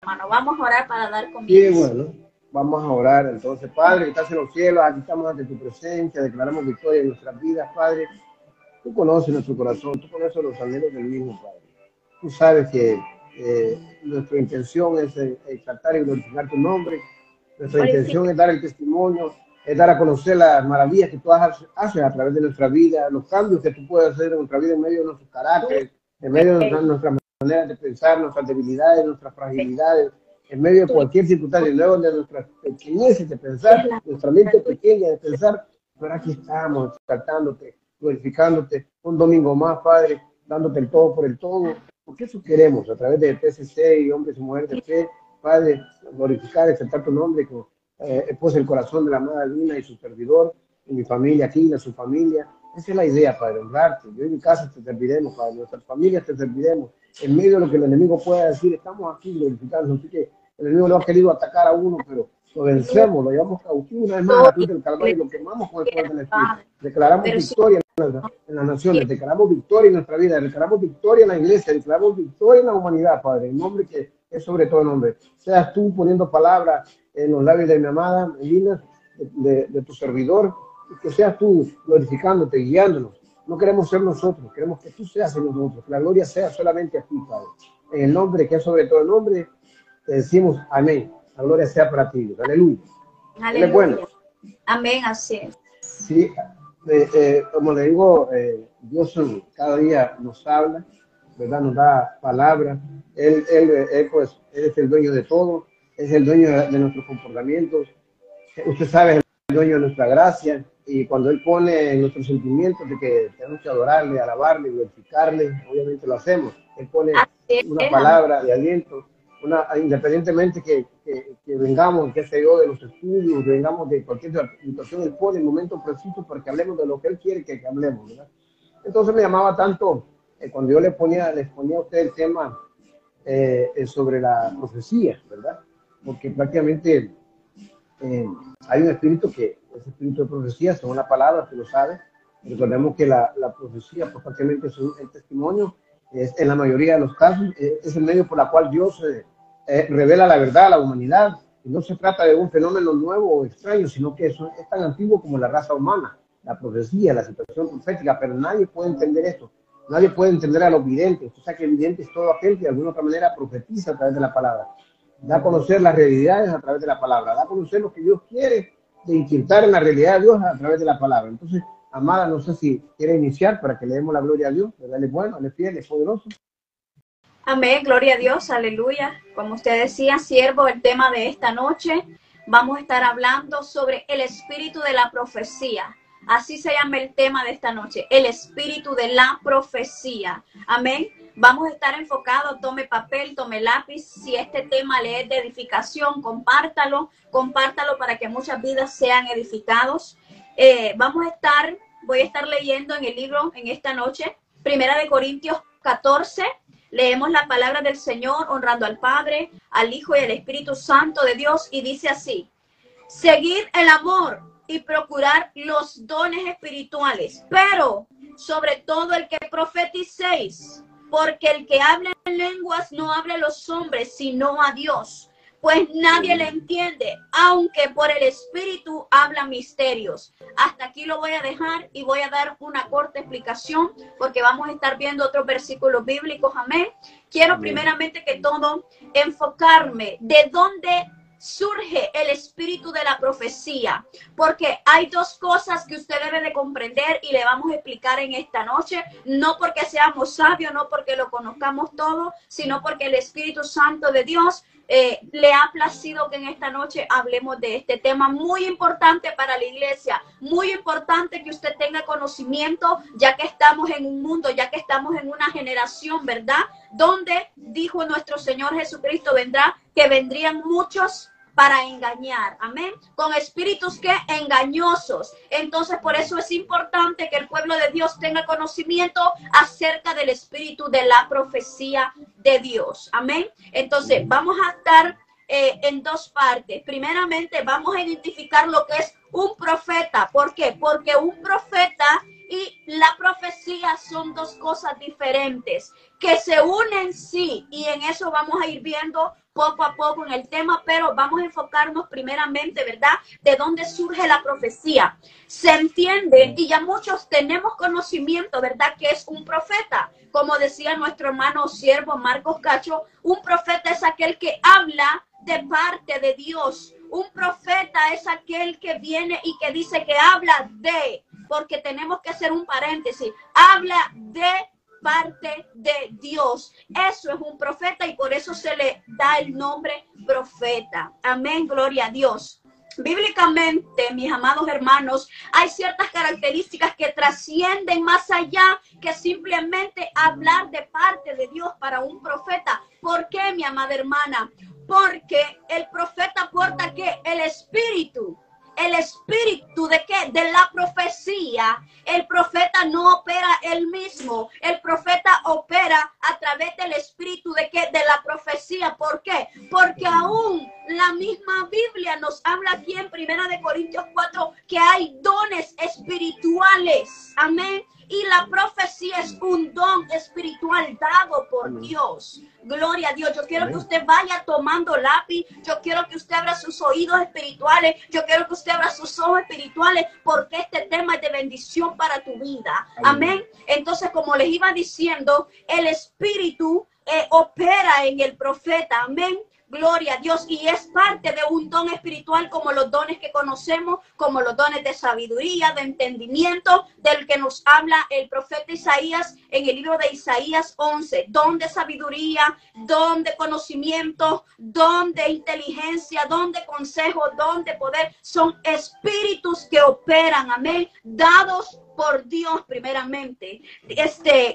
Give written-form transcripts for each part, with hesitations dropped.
hermano. Vamos a orar para dar Sí, comienzo. bueno, vamos a orar entonces. Padre, que estás en los cielos, aquí estamos ante tu presencia, declaramos victoria en nuestras vidas, Padre. Tú conoces nuestro corazón, tú conoces los anhelos del mismo, Padre. Tú sabes que nuestra intención es exaltar y glorificar tu nombre. Nuestra intención es dar el testimonio, es dar a conocer las maravillas que tú haces a través de nuestra vida, los cambios que tú puedes hacer en nuestra vida en medio de nuestros caracteres, en medio de nuestras maneras de pensar, nuestras debilidades, nuestras fragilidades, en medio de cualquier circunstancia, y luego de nuestras pequeñeces de pensar, nuestra mente pequeña de pensar, pero aquí estamos exaltándote, glorificándote, un domingo más, Padre, dándote el todo por el todo, porque eso queremos a través de TCC y hombres y mujeres de fe, Padre, glorificar, exaltar tu nombre, con pues el corazón de la amada Lina y su servidor, y mi familia aquí, y su familia. Esa es la idea, Padre, honrarte. Yo en mi casa te serviremos, Padre, nuestras familias te serviremos. En medio de lo que el enemigo pueda decir, estamos aquí glorificando. Así que el enemigo no ha querido atacar a uno, pero lo vencemos, lo llevamos cautivo una vez más a la cruz del Calvario y lo quemamos con el poder del Espíritu. Declaramos victoria en las naciones, declaramos victoria en nuestra vida, declaramos victoria en la iglesia, declaramos victoria en la humanidad, Padre, en nombre que es sobre todo nombre. Seas tú poniendo palabras en los labios de mi amada Melina, de tu servidor, y que seas tú glorificándote, guiándonos. No queremos ser nosotros, queremos que tú seas en nosotros, que la gloria sea solamente a ti, Padre. En el nombre que es sobre todo el nombre, te decimos amén. La gloria sea para ti, Dios. Aleluya. Él es bueno. Aleluya. Amén, así es. Sí, como le digo, Dios cada día nos habla, ¿verdad? Nos da palabras. Pues, él es el dueño de todo, es el dueño de nuestros comportamientos. Usted sabe, es el dueño de nuestra gracia. Y cuando Él pone nuestros sentimientos de que tenemos que adorarle, alabarle, glorificarle, obviamente lo hacemos. Él pone una palabra de aliento. Independientemente que vengamos, qué sé yo, de los estudios, que vengamos de cualquier situación, Él pone el momento preciso para que hablemos de lo que Él quiere que hablemos, ¿verdad? Entonces me llamaba tanto, cuando yo les ponía a usted el tema sobre la profecía, ¿verdad? Porque prácticamente hay un espíritu que es espíritu de profecía, según la palabra, tú lo sabes. Recordemos que la profecía, pues prácticamente es el testimonio, en la mayoría de los casos, es el medio por el cual Dios revela la verdad a la humanidad. Y no se trata de un fenómeno nuevo o extraño, sino que eso es tan antiguo como la raza humana, la profecía, la situación profética, pero nadie puede entender esto. Nadie puede entender a los videntes. O sea que el vidente es todo aquel que de alguna otra manera profetiza a través de la palabra. Da a conocer las realidades a través de la palabra. Da a conocer lo que Dios quiere de inquietar en la realidad de Dios a través de la palabra. Entonces, amada, no sé si quiere iniciar para que le demos la gloria a Dios. Él es bueno, Él es fiel, es poderoso. Amén, gloria a Dios, aleluya. Como usted decía, siervo, el tema de esta noche, vamos a estar hablando sobre el espíritu de la profecía. Así se llama el tema de esta noche, el espíritu de la profecía. Amén. Vamos a estar enfocados, tome papel, tome lápiz. Si este tema le es de edificación, compártalo para que muchas vidas sean edificados. Voy a estar leyendo en el libro en esta noche, 1 Corintios 14. Leemos la palabra del Señor, honrando al Padre, al Hijo y al Espíritu Santo de Dios, y dice así: seguid el amor y procurar los dones espirituales, pero sobre todo el que profeticéis, porque el que habla en lenguas no habla a los hombres, sino a Dios, pues nadie le entiende, aunque por el Espíritu habla misterios. Hasta aquí lo voy a dejar y voy a dar una corta explicación, porque vamos a estar viendo otros versículos bíblicos. Amén. Quiero primeramente que todo enfocarme de dónde surge el espíritu de la profecía, porque hay dos cosas que usted debe de comprender y le vamos a explicar en esta noche, no porque seamos sabios, no porque lo conozcamos todo, sino porque el Espíritu Santo de Dios le ha placido que en esta noche hablemos de este tema muy importante para la iglesia, muy importante que usted tenga conocimiento, ya que estamos en un mundo, ya que estamos en una generación, ¿verdad? Donde dijo nuestro Señor Jesucristo que vendrían muchos para engañar, amén, con espíritus que engañosos. Entonces, por eso es importante que el pueblo de Dios tenga conocimiento acerca del espíritu de la profecía de Dios, amén. Entonces, vamos a estar en dos partes. Primeramente, vamos a identificar lo que es un profeta. ¿Por qué? Porque un profeta y la profecía son dos cosas diferentes que se unen, sí, y en eso vamos a ir viendo poco a poco en el tema, pero vamos a enfocarnos primeramente, ¿verdad? De dónde surge la profecía. Se entiende, y ya muchos tenemos conocimiento, ¿verdad? Que es un profeta. Como decía nuestro hermano siervo Marcos Cacho, un profeta es aquel que habla de parte de Dios. Un profeta es aquel que viene y que dice que habla de, porque tenemos que hacer un paréntesis, habla de parte de Dios. Eso es un profeta y por eso se le da el nombre profeta. Amén, gloria a Dios. Bíblicamente, mis amados hermanos, hay ciertas características que trascienden más allá que simplemente hablar de parte de Dios para un profeta. ¿Por qué, mi amada hermana? Porque el profeta porta que el espíritu de qué? De la profecía. El profeta no opera él mismo. El profeta opera a través del espíritu de qué? De la profecía. ¿Por qué? Porque aún la misma Biblia nos habla aquí en 1 Corintios 4 que hay dones espirituales. Amén. Y la profecía es un don espiritual dado por Dios. Gloria a Dios. Yo quiero que usted vaya tomando lápiz. Yo quiero que usted abra sus oídos espirituales. Yo quiero que usted abra sus ojos espirituales porque este tema es de bendición para tu vida. Amén. Entonces, como les iba diciendo, el espíritu opera en el profeta. Amén. Gloria a Dios, y es parte de un don espiritual como los dones que conocemos, como los dones de sabiduría, de entendimiento, del que nos habla el profeta Isaías en el libro de Isaías 11. Don de sabiduría, don de conocimiento, don de inteligencia, don de consejo, don de poder. Son espíritus que operan, amén, dados por Dios primeramente.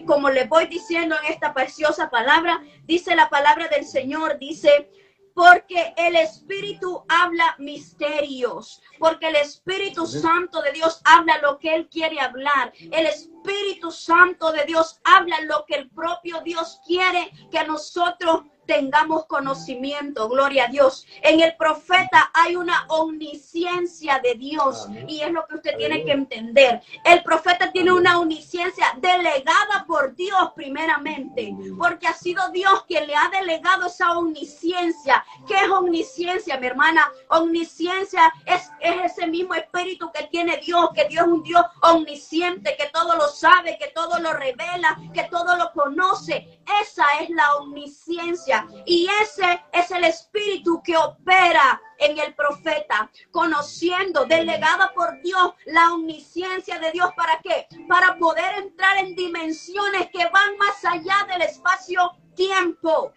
Como les voy diciendo en esta preciosa palabra, dice la palabra del Señor, dice, porque el Espíritu habla misterios, porque el Espíritu Santo de Dios habla lo que Él quiere hablar. El Espíritu Santo de Dios habla lo que el propio Dios quiere que nosotros tengamos conocimiento. Gloria a Dios. En el profeta hay una omnisciencia de Dios. Y es lo que usted tiene que entender. El profeta tiene una omnisciencia delegada por Dios primeramente. Porque ha sido Dios quien le ha delegado esa omnisciencia. ¿Qué es omnisciencia, mi hermana? Omnisciencia es ese mismo espíritu que tiene Dios. Que Dios es un Dios omnisciente. Que todo lo sabe, que todo lo revela, que todo lo conoce. Esa es la omnisciencia. Y ese es el espíritu que opera en el profeta, conociendo, delegada por Dios, la omnisciencia de Dios. ¿Para qué? Para poder entrar en dimensiones que van más allá del espacio-tiempo.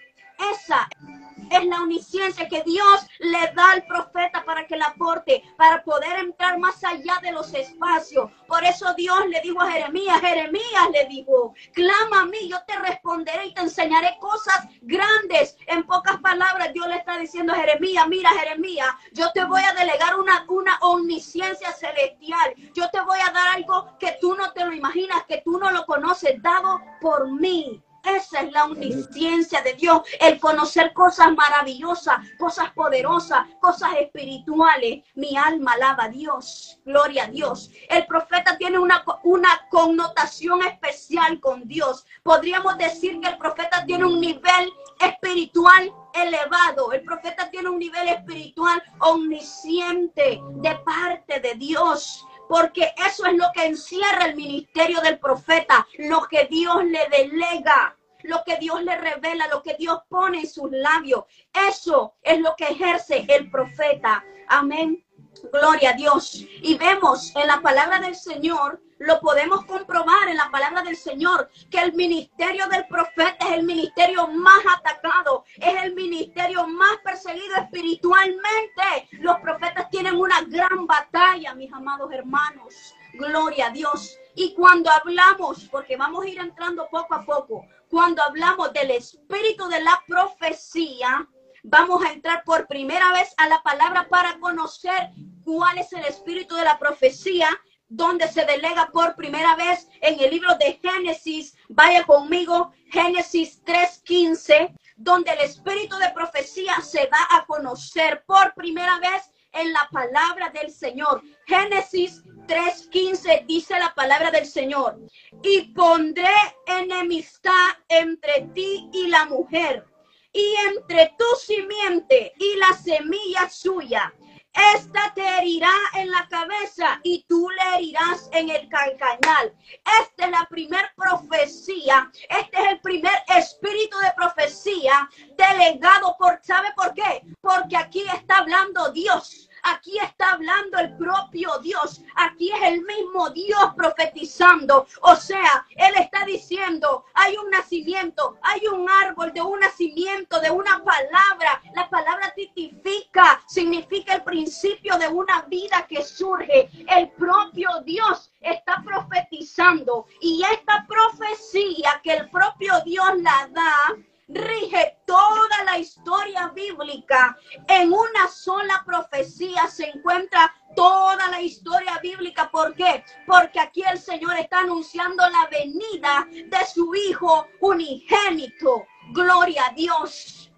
Esa es la omnisciencia que Dios le da al profeta para que la aporte, para poder entrar más allá de los espacios. Por eso Dios le dijo a Jeremías, le dijo, clama a mí, yo te responderé y te enseñaré cosas grandes. En pocas palabras, Dios le está diciendo a Jeremías, mira Jeremías, yo te voy a delegar una omnisciencia celestial. Yo te voy a dar algo que tú no te lo imaginas, que tú no lo conoces, dado por mí. Esa es la omnisciencia de Dios, el conocer cosas maravillosas, cosas poderosas, cosas espirituales. Mi alma alaba a Dios, gloria a Dios. El profeta tiene una connotación especial con Dios. Podríamos decir que el profeta tiene un nivel espiritual elevado. El profeta tiene un nivel espiritual omnisciente de parte de Dios. Porque eso es lo que encierra el ministerio del profeta, lo que Dios le delega, lo que Dios le revela, lo que Dios pone en sus labios. Eso es lo que ejerce el profeta. Amén. Gloria a Dios. Y vemos en la palabra del Señor, lo podemos comprobar en la palabra del Señor, que el ministerio del profeta es el ministerio más atacado, es el ministerio más perseguido espiritualmente. Los profetas tienen una gran batalla, mis amados hermanos. Gloria a Dios. Y cuando hablamos, porque vamos a ir entrando poco a poco, cuando hablamos del espíritu de la profecía, vamos a entrar por primera vez a la palabra para conocer cuál es el espíritu de la profecía, donde se delega por primera vez en el libro de Génesis. Vaya conmigo, Génesis 3:15, donde el espíritu de profecía se da a conocer por primera vez en la palabra del Señor. Génesis 3:15 dice la palabra del Señor: y pondré enemistad entre ti y la mujer, y entre tu simiente y la semilla suya. Esta te herirá en la cabeza y tú le herirás en el calcañal. Esta es la primer profecía. Este es el primer espíritu de profecía delegado ¿sabe por qué? Porque aquí está hablando Dios. Aquí está hablando el propio Dios. Aquí es el mismo Dios profetizando. O sea, Él está diciendo, hay un nacimiento, hay un árbol de un nacimiento, de una palabra. La palabra tipifica, significa el principio de una vida que surge. El propio Dios está profetizando. Y esta profecía que el propio Dios la da, rige toda la historia bíblica. En una sola profecía se encuentra toda la historia bíblica. ¿Por qué? Porque aquí el Señor está anunciando la venida de su Hijo unigénito. Gloria a Dios.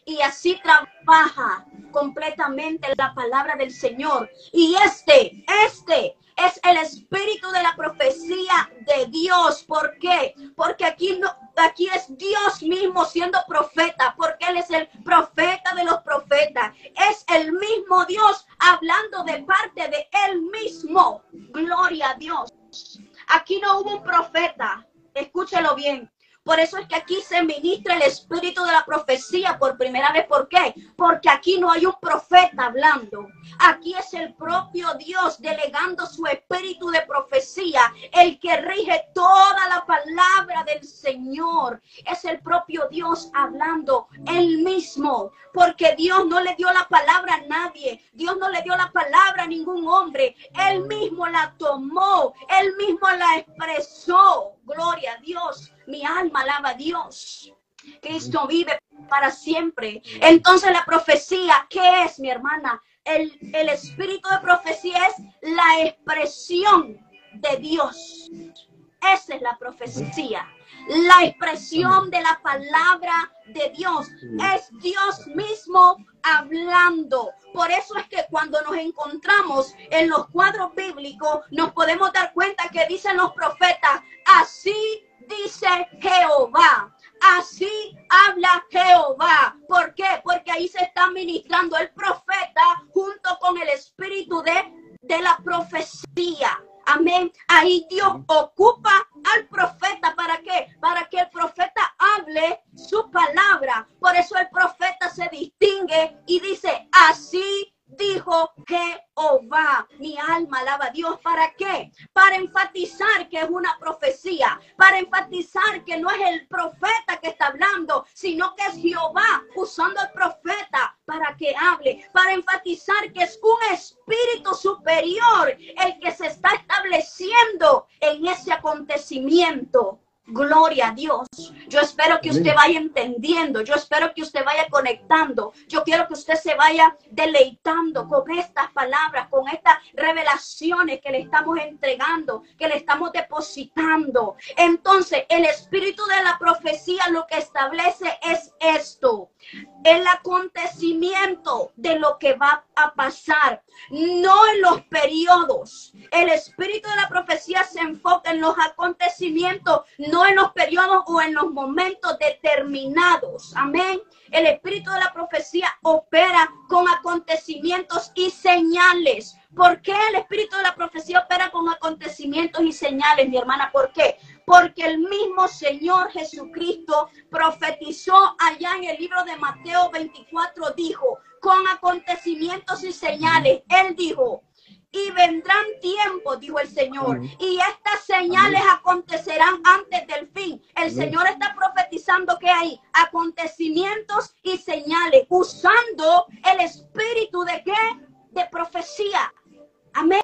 Y así trabaja completamente la palabra del Señor. Y este es el espíritu de la profecía de Dios. ¿Por qué? Porque aquí es Dios mismo siendo profeta, porque Él es el profeta de los profetas. Es el mismo Dios hablando de parte de Él mismo. Gloria a Dios. Aquí no hubo un profeta. Escúchelo bien. Por eso es que aquí se ministra el espíritu de la profecía por primera vez. ¿Por qué? Porque aquí no hay un profeta hablando. Aquí es el propio Dios delegando su espíritu de profecía, el que rige toda la palabra del Señor. Es el propio Dios hablando Él mismo, porque Dios no le dio la palabra a nadie. Dios no le dio la palabra a ningún hombre. Él mismo la tomó, Él mismo la expresó. Gloria a Dios. Mi alma alaba a Dios. Cristo vive para siempre. Entonces la profecía, ¿qué es, mi hermana? El espíritu de profecía es la expresión de Dios. Esa es la profecía. La expresión de la palabra de Dios. Es Dios mismo hablando. Por eso es que cuando nos encontramos en los cuadros bíblicos, nos podemos dar cuenta que dicen los profetas, así dice Jehová. Así habla Jehová. ¿Por qué? Porque ahí se está ministrando el profeta junto con el espíritu de la profecía. Amén. Ahí Dios ocupa al profeta. ¿Para qué? Para que el profeta hable su palabra. Por eso el profeta se distingue y dice, así dijo Jehová. Mi alma alaba a Dios. ¿Para qué? Para enfatizar que es una profecía. Para enfatizar que no es el profeta que está hablando, sino que es Jehová usando al profeta para que hable. Para enfatizar que es un espíritu superior el que se está estableciendo en ese acontecimiento. Gloria a Dios. Yo espero que usted vaya entendiendo. Yo espero que usted vaya conectando. Yo quiero que usted se vaya deleitando con estas palabras, con estas revelaciones que le estamos entregando, que le estamos depositando. Entonces, el espíritu de la profecía lo que establece es esto: el acontecimiento de lo que va a pasar, no en los periodos. El espíritu de la profecía se enfoca en los acontecimientos, no en los periodos o en los momentos determinados. Amén. El espíritu de la profecía opera con acontecimientos y señales. ¿Por qué el espíritu de la profecía opera con acontecimientos y señales, mi hermana? ¿Por qué? Porque el mismo Señor Jesucristo profetizó allá en el libro de Mateo 24, dijo, con acontecimientos y señales. Él dijo, y vendrán tiempos, dijo el Señor, y estas señales acontecerán antes del fin. El Señor está profetizando que hay acontecimientos y señales, usando el espíritu de ¿qué? De profecía. Amén.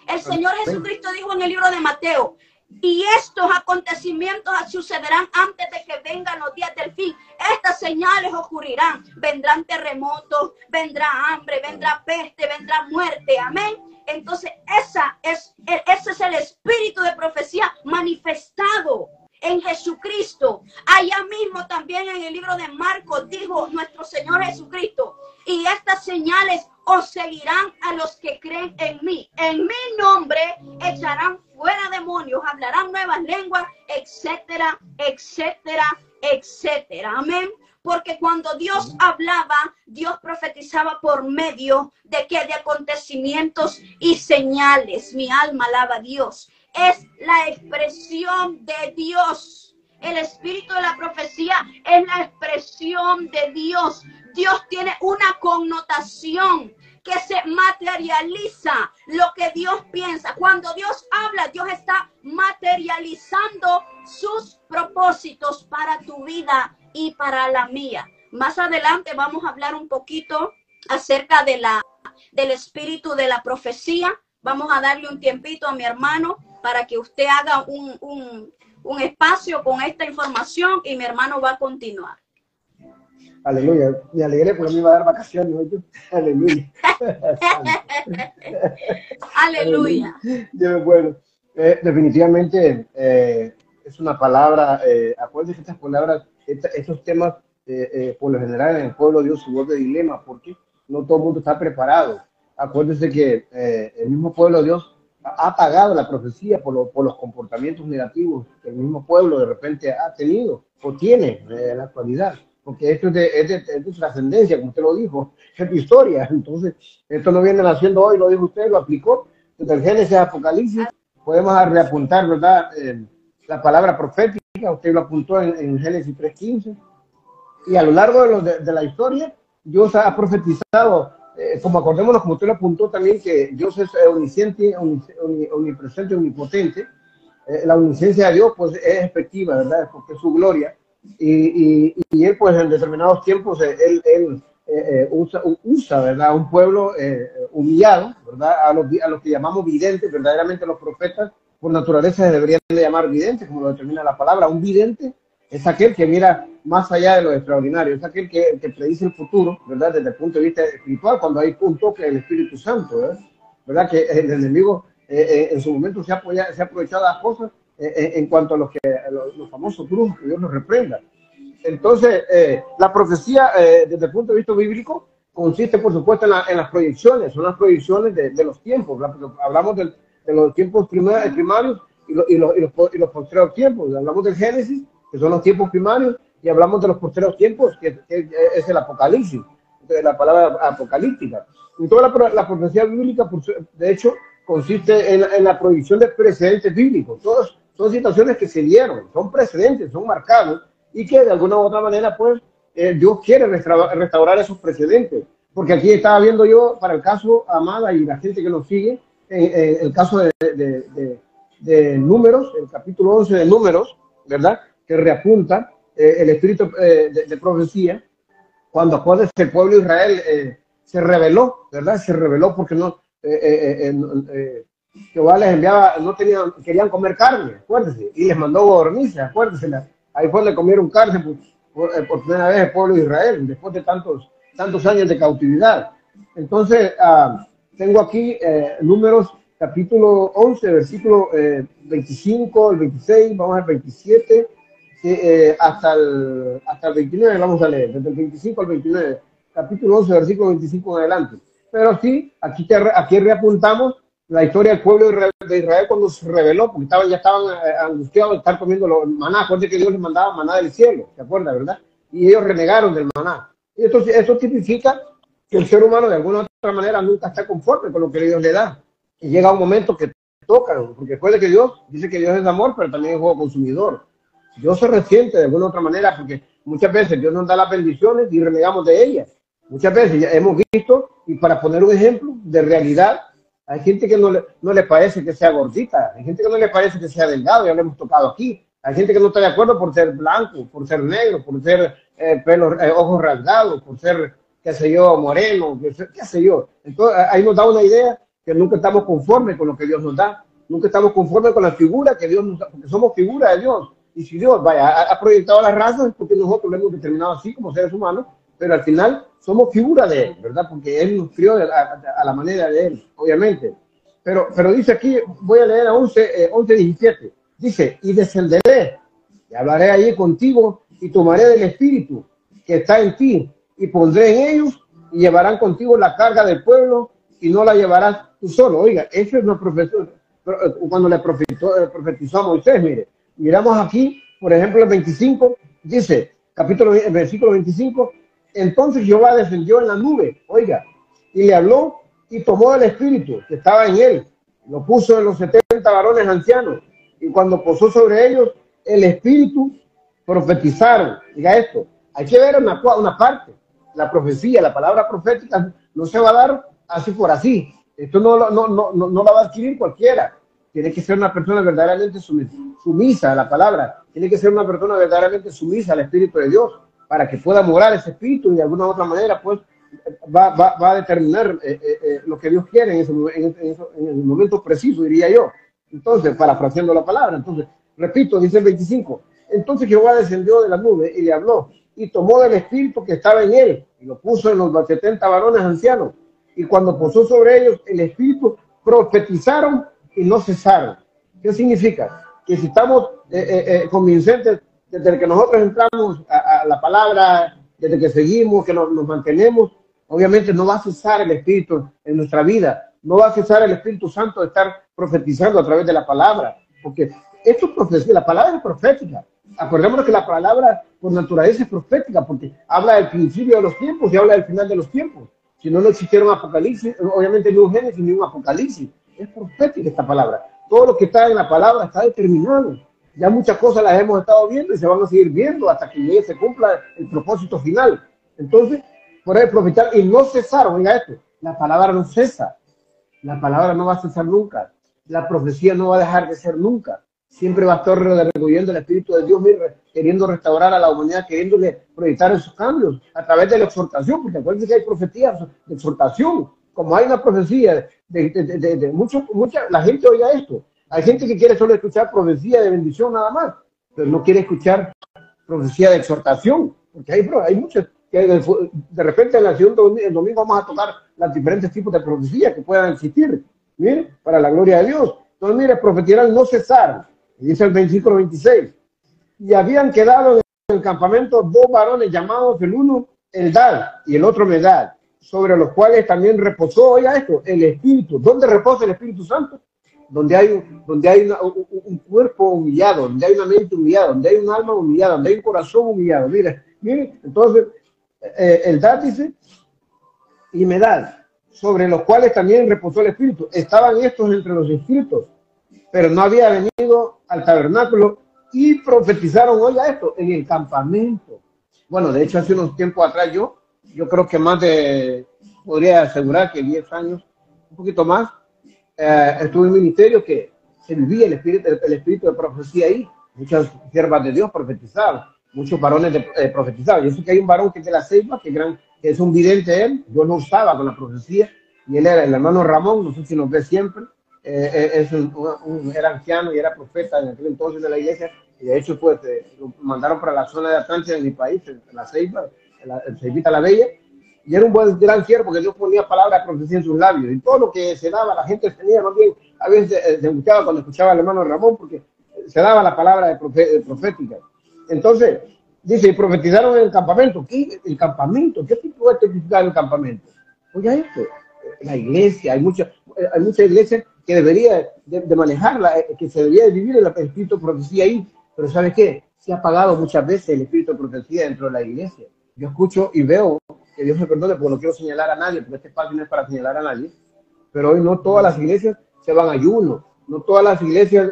El Señor Jesucristo dijo en el libro de Mateo, y estos acontecimientos sucederán antes de que vengan los días del fin. Estas señales ocurrirán. Vendrán terremotos, vendrá hambre, vendrá peste, vendrá muerte. Amén. Entonces, ese es el espíritu de profecía manifestado en Jesucristo. Allá mismo también en el libro de Marcos dijo nuestro Señor Jesucristo, y estas señales os seguirán a los que creen en mí. En mi nombre echarán fuera demonios, hablarán nuevas lenguas, etcétera, etcétera, etcétera. Amén. porque cuando Dios hablaba, Dios profetizaba por medio de que de acontecimientos y señales. Mi alma alaba a Dios. Es la expresión de Dios. El espíritu de la profecía es la expresión de Dios. Dios tiene una connotación que se materializa lo que Dios piensa. Cuando Dios habla, Dios está materializando sus propósitos para tu vida y para la mía. Más adelante vamos a hablar un poquito acerca de del espíritu de la profecía. Vamos a darle un tiempito a mi hermano para que usted haga un espacio con esta información y mi hermano va a continuar. Aleluya, me alegré porque me iba a dar vacaciones hoy. Aleluya. Aleluya. Bueno, definitivamente es una palabra, acuérdense que estas palabras, estos temas, por lo general en el pueblo de Dios se vuelve dilema porque no todo el mundo está preparado. Acuérdense que el mismo pueblo de Dios ha pagado la profecía por los comportamientos negativos que el mismo pueblo de repente ha tenido o tiene en la actualidad. Porque esto es de trascendencia, como usted lo dijo, es de historia. Entonces, esto no viene naciendo hoy, lo dijo usted, lo aplicó. Desde el Génesis a Apocalipsis, podemos reapuntar, ¿verdad? La palabra profética, usted lo apuntó en Génesis 3:15. Y a lo largo de la historia, Dios ha profetizado, como acordémonos, como usted lo apuntó también, que Dios es omnisciente, omnipresente, omnipotente. La omnisciencia de Dios, pues, es efectiva, ¿verdad? Porque es su gloria. Y él, pues, en determinados tiempos, él usa, ¿verdad? Un pueblo humillado, ¿verdad? A los que llamamos videntes, verdaderamente los profetas, por naturaleza se deberían de llamar videntes, como lo determina la palabra. Un vidente es aquel que mira más allá de lo extraordinario, es aquel que predice el futuro, ¿verdad? Desde el punto de vista espiritual, cuando hay un toque del Espíritu Santo, ¿verdad? Que el enemigo en su momento se ha aprovechado de las cosas en cuanto a los famosos brujos, que Dios los reprenda. Entonces, la profecía, desde el punto de vista bíblico, consiste, por supuesto, en las proyecciones, son las proyecciones de los tiempos, ¿verdad? Porque hablamos de los tiempos primarios y los posteriores tiempos. Hablamos del Génesis, que son los tiempos primarios, y hablamos de los posteriores tiempos, que es el Apocalipsis, la palabra apocalíptica. Y toda la profecía bíblica, de hecho, consiste en la proyección de precedentes bíblicos. Todos son situaciones que se dieron, son precedentes, son marcados, y que de alguna u otra manera, pues, Dios quiere restaurar esos precedentes. Porque aquí estaba viendo yo, para el caso, Amada, y la gente que nos sigue, el caso de Números, el capítulo 11 de Números, ¿verdad? Que reapunta el espíritu de profecía, cuando acuérdense, el pueblo de Israel se rebeló, ¿verdad? Se rebeló porque Jehová les enviaba, querían comer carne, acuérdense, y les mandó codornices, acuérdense, ahí fue donde comieron carne por primera vez el pueblo de Israel, después de tantos años de cautividad. Entonces, tengo aquí Números capítulo 11, versículo 25, el 26, vamos al 27, hasta el 29, vamos a leer, desde el 25 al 29, capítulo 11, versículo 25 en adelante. Pero sí, aquí reapuntamos la historia del pueblo de Israel cuando se rebeló, porque ya estaban angustiados de estar comiendo los maná. Acuérdense que Dios les mandaba maná del cielo, ¿se acuerda, verdad? Y ellos renegaron del maná. Y eso significa que el ser humano de alguna u otra manera nunca está conforme con lo que Dios le da. Y llega un momento que toca, porque recuerde que Dios dice que Dios es amor, pero también es juego consumidor. Dios se resiente de alguna u otra manera, porque muchas veces Dios nos da las bendiciones y renegamos de ellas. Muchas veces ya hemos visto, y para poner un ejemplo de realidad, hay gente que no le parece que sea gordita, hay gente que no le parece que sea delgado, ya lo hemos tocado aquí. Hay gente que no está de acuerdo por ser blanco, por ser negro, por ser ojos rasgados, por ser, qué sé yo, moreno, qué sé yo. Entonces, ahí nos da una idea que nunca estamos conformes con lo que Dios nos da. Nunca estamos conformes con la figura que Dios nos da, porque somos figura de Dios. Y si Dios, ha proyectado las razas, es porque nosotros lo hemos determinado así como seres humanos, pero al final somos figura de Él, ¿verdad? Porque Él nos crió a la manera de Él, obviamente. Pero dice aquí, voy a leer a 11:17. Dice, y descenderé, y hablaré allí contigo, y tomaré del espíritu que está en ti, y pondré en ellos, y llevarán contigo la carga del pueblo, y no la llevarás tú solo. Oiga, eso es una profecía, cuando le profetizó a Moisés, mire. Miramos aquí, por ejemplo, el 25, dice, versículo 25, entonces Jehová descendió en la nube, oiga, y le habló y tomó el espíritu que estaba en él, lo puso en los 70 varones ancianos, y cuando posó sobre ellos, el espíritu profetizaron. Diga esto, hay que ver una parte, la profecía, la palabra profética no se va a dar así por así, esto no la va a adquirir cualquiera. Tiene que ser una persona verdaderamente sumisa a la palabra. Tiene que ser una persona verdaderamente sumisa al Espíritu de Dios para que pueda morar ese Espíritu y de alguna u otra manera pues va a determinar lo que Dios quiere en el momento preciso, diría yo. Entonces, parafraseando la palabra. Entonces, repito, dice el 25. Entonces Jehová descendió de la nube y le habló y tomó del Espíritu que estaba en él y lo puso en los 70 varones ancianos. Y cuando posó sobre ellos el Espíritu, profetizaron y no cesaron. ¿Qué significa? Que si estamos convincentes desde que nosotros entramos a la palabra, desde que seguimos, que nos mantenemos, obviamente no va a cesar el Espíritu en nuestra vida, no va a cesar el Espíritu Santo de estar profetizando a través de la palabra, porque esto es profecía, la palabra es profética. Acordémonos que la palabra por naturaleza es profética, porque habla del principio de los tiempos y habla del final de los tiempos. Si no, no existiera un Apocalipsis, obviamente ni un Génesis ni un Apocalipsis. Es profética esta palabra. Todo lo que está en la palabra está determinado. Ya muchas cosas las hemos estado viendo y se van a seguir viendo hasta que se cumpla el propósito final. Entonces, por ahí profetizar y no cesaron. Oiga esto, la palabra no cesa. La palabra no va a cesar nunca. La profecía no va a dejar de ser nunca. Siempre va a estar redarguyendo el Espíritu de Dios, queriendo restaurar a la humanidad, queriéndole proyectar esos cambios a través de la exhortación, porque acuérdense que hay profecías de exhortación. Como hay una profecía de mucha, la gente oiga esto. Hay gente que quiere solo escuchar profecía de bendición nada más, pero no quiere escuchar profecía de exhortación, porque hay muchas que de repente en la el domingo vamos a tocar los diferentes tipos de profecías que puedan existir, mire, para la gloria de Dios. Entonces, mire, profetizarán no cesar, dice el versículo 26, y habían quedado en el campamento dos varones llamados el uno Eldad y el otro Medad, sobre los cuales también reposó, oiga esto, el Espíritu. ¿Dónde reposa el Espíritu Santo? Donde hay un cuerpo humillado, donde hay una mente humillada, donde hay un alma humillada, donde hay un corazón humillado. Mire, entonces, Eldad dice, y Medad, sobre los cuales también reposó el Espíritu. Estaban estos entre los inscritos, pero no había venido al tabernáculo y profetizaron, oiga esto, en el campamento. Bueno, de hecho, hace unos tiempos atrás yo creo que podría asegurar que 10 años, un poquito más, estuve en un ministerio que se vivía el espíritu de profecía ahí. Muchas siervas de Dios profetizaban, muchos varones profetizaban. Yo sé que hay un varón que es de la Ceiba, que es un vidente él, yo no estaba con la profecía, y él era el hermano Ramón, no sé si nos ve siempre, era anciano y era profeta en aquel entonces de la iglesia, y de hecho pues lo mandaron para la zona de Atlántida de mi país, en la Ceiba, el Ceibita la Bella, y era un buen gran siervo porque Dios ponía palabras de profecía en sus labios, y todo lo que se daba, la gente tenía más bien, a veces se gustaba cuando escuchaba al hermano Ramón, porque se daba la palabra profética. Entonces, dice, y profetizaron en el campamento. ¿Qué? El campamento, ¿qué tipo de significar el campamento? Oiga esto, la iglesia, hay muchas iglesias que debería de manejarla, que se debería de vivir el espíritu de profecía ahí, pero ¿sabe qué? Se ha apagado muchas veces el espíritu de profecía dentro de la iglesia. Yo escucho y veo, que Dios me perdone porque no quiero señalar a nadie, porque este espacio no es para señalar a nadie, pero hoy no todas las iglesias se van a ayuno, no todas las iglesias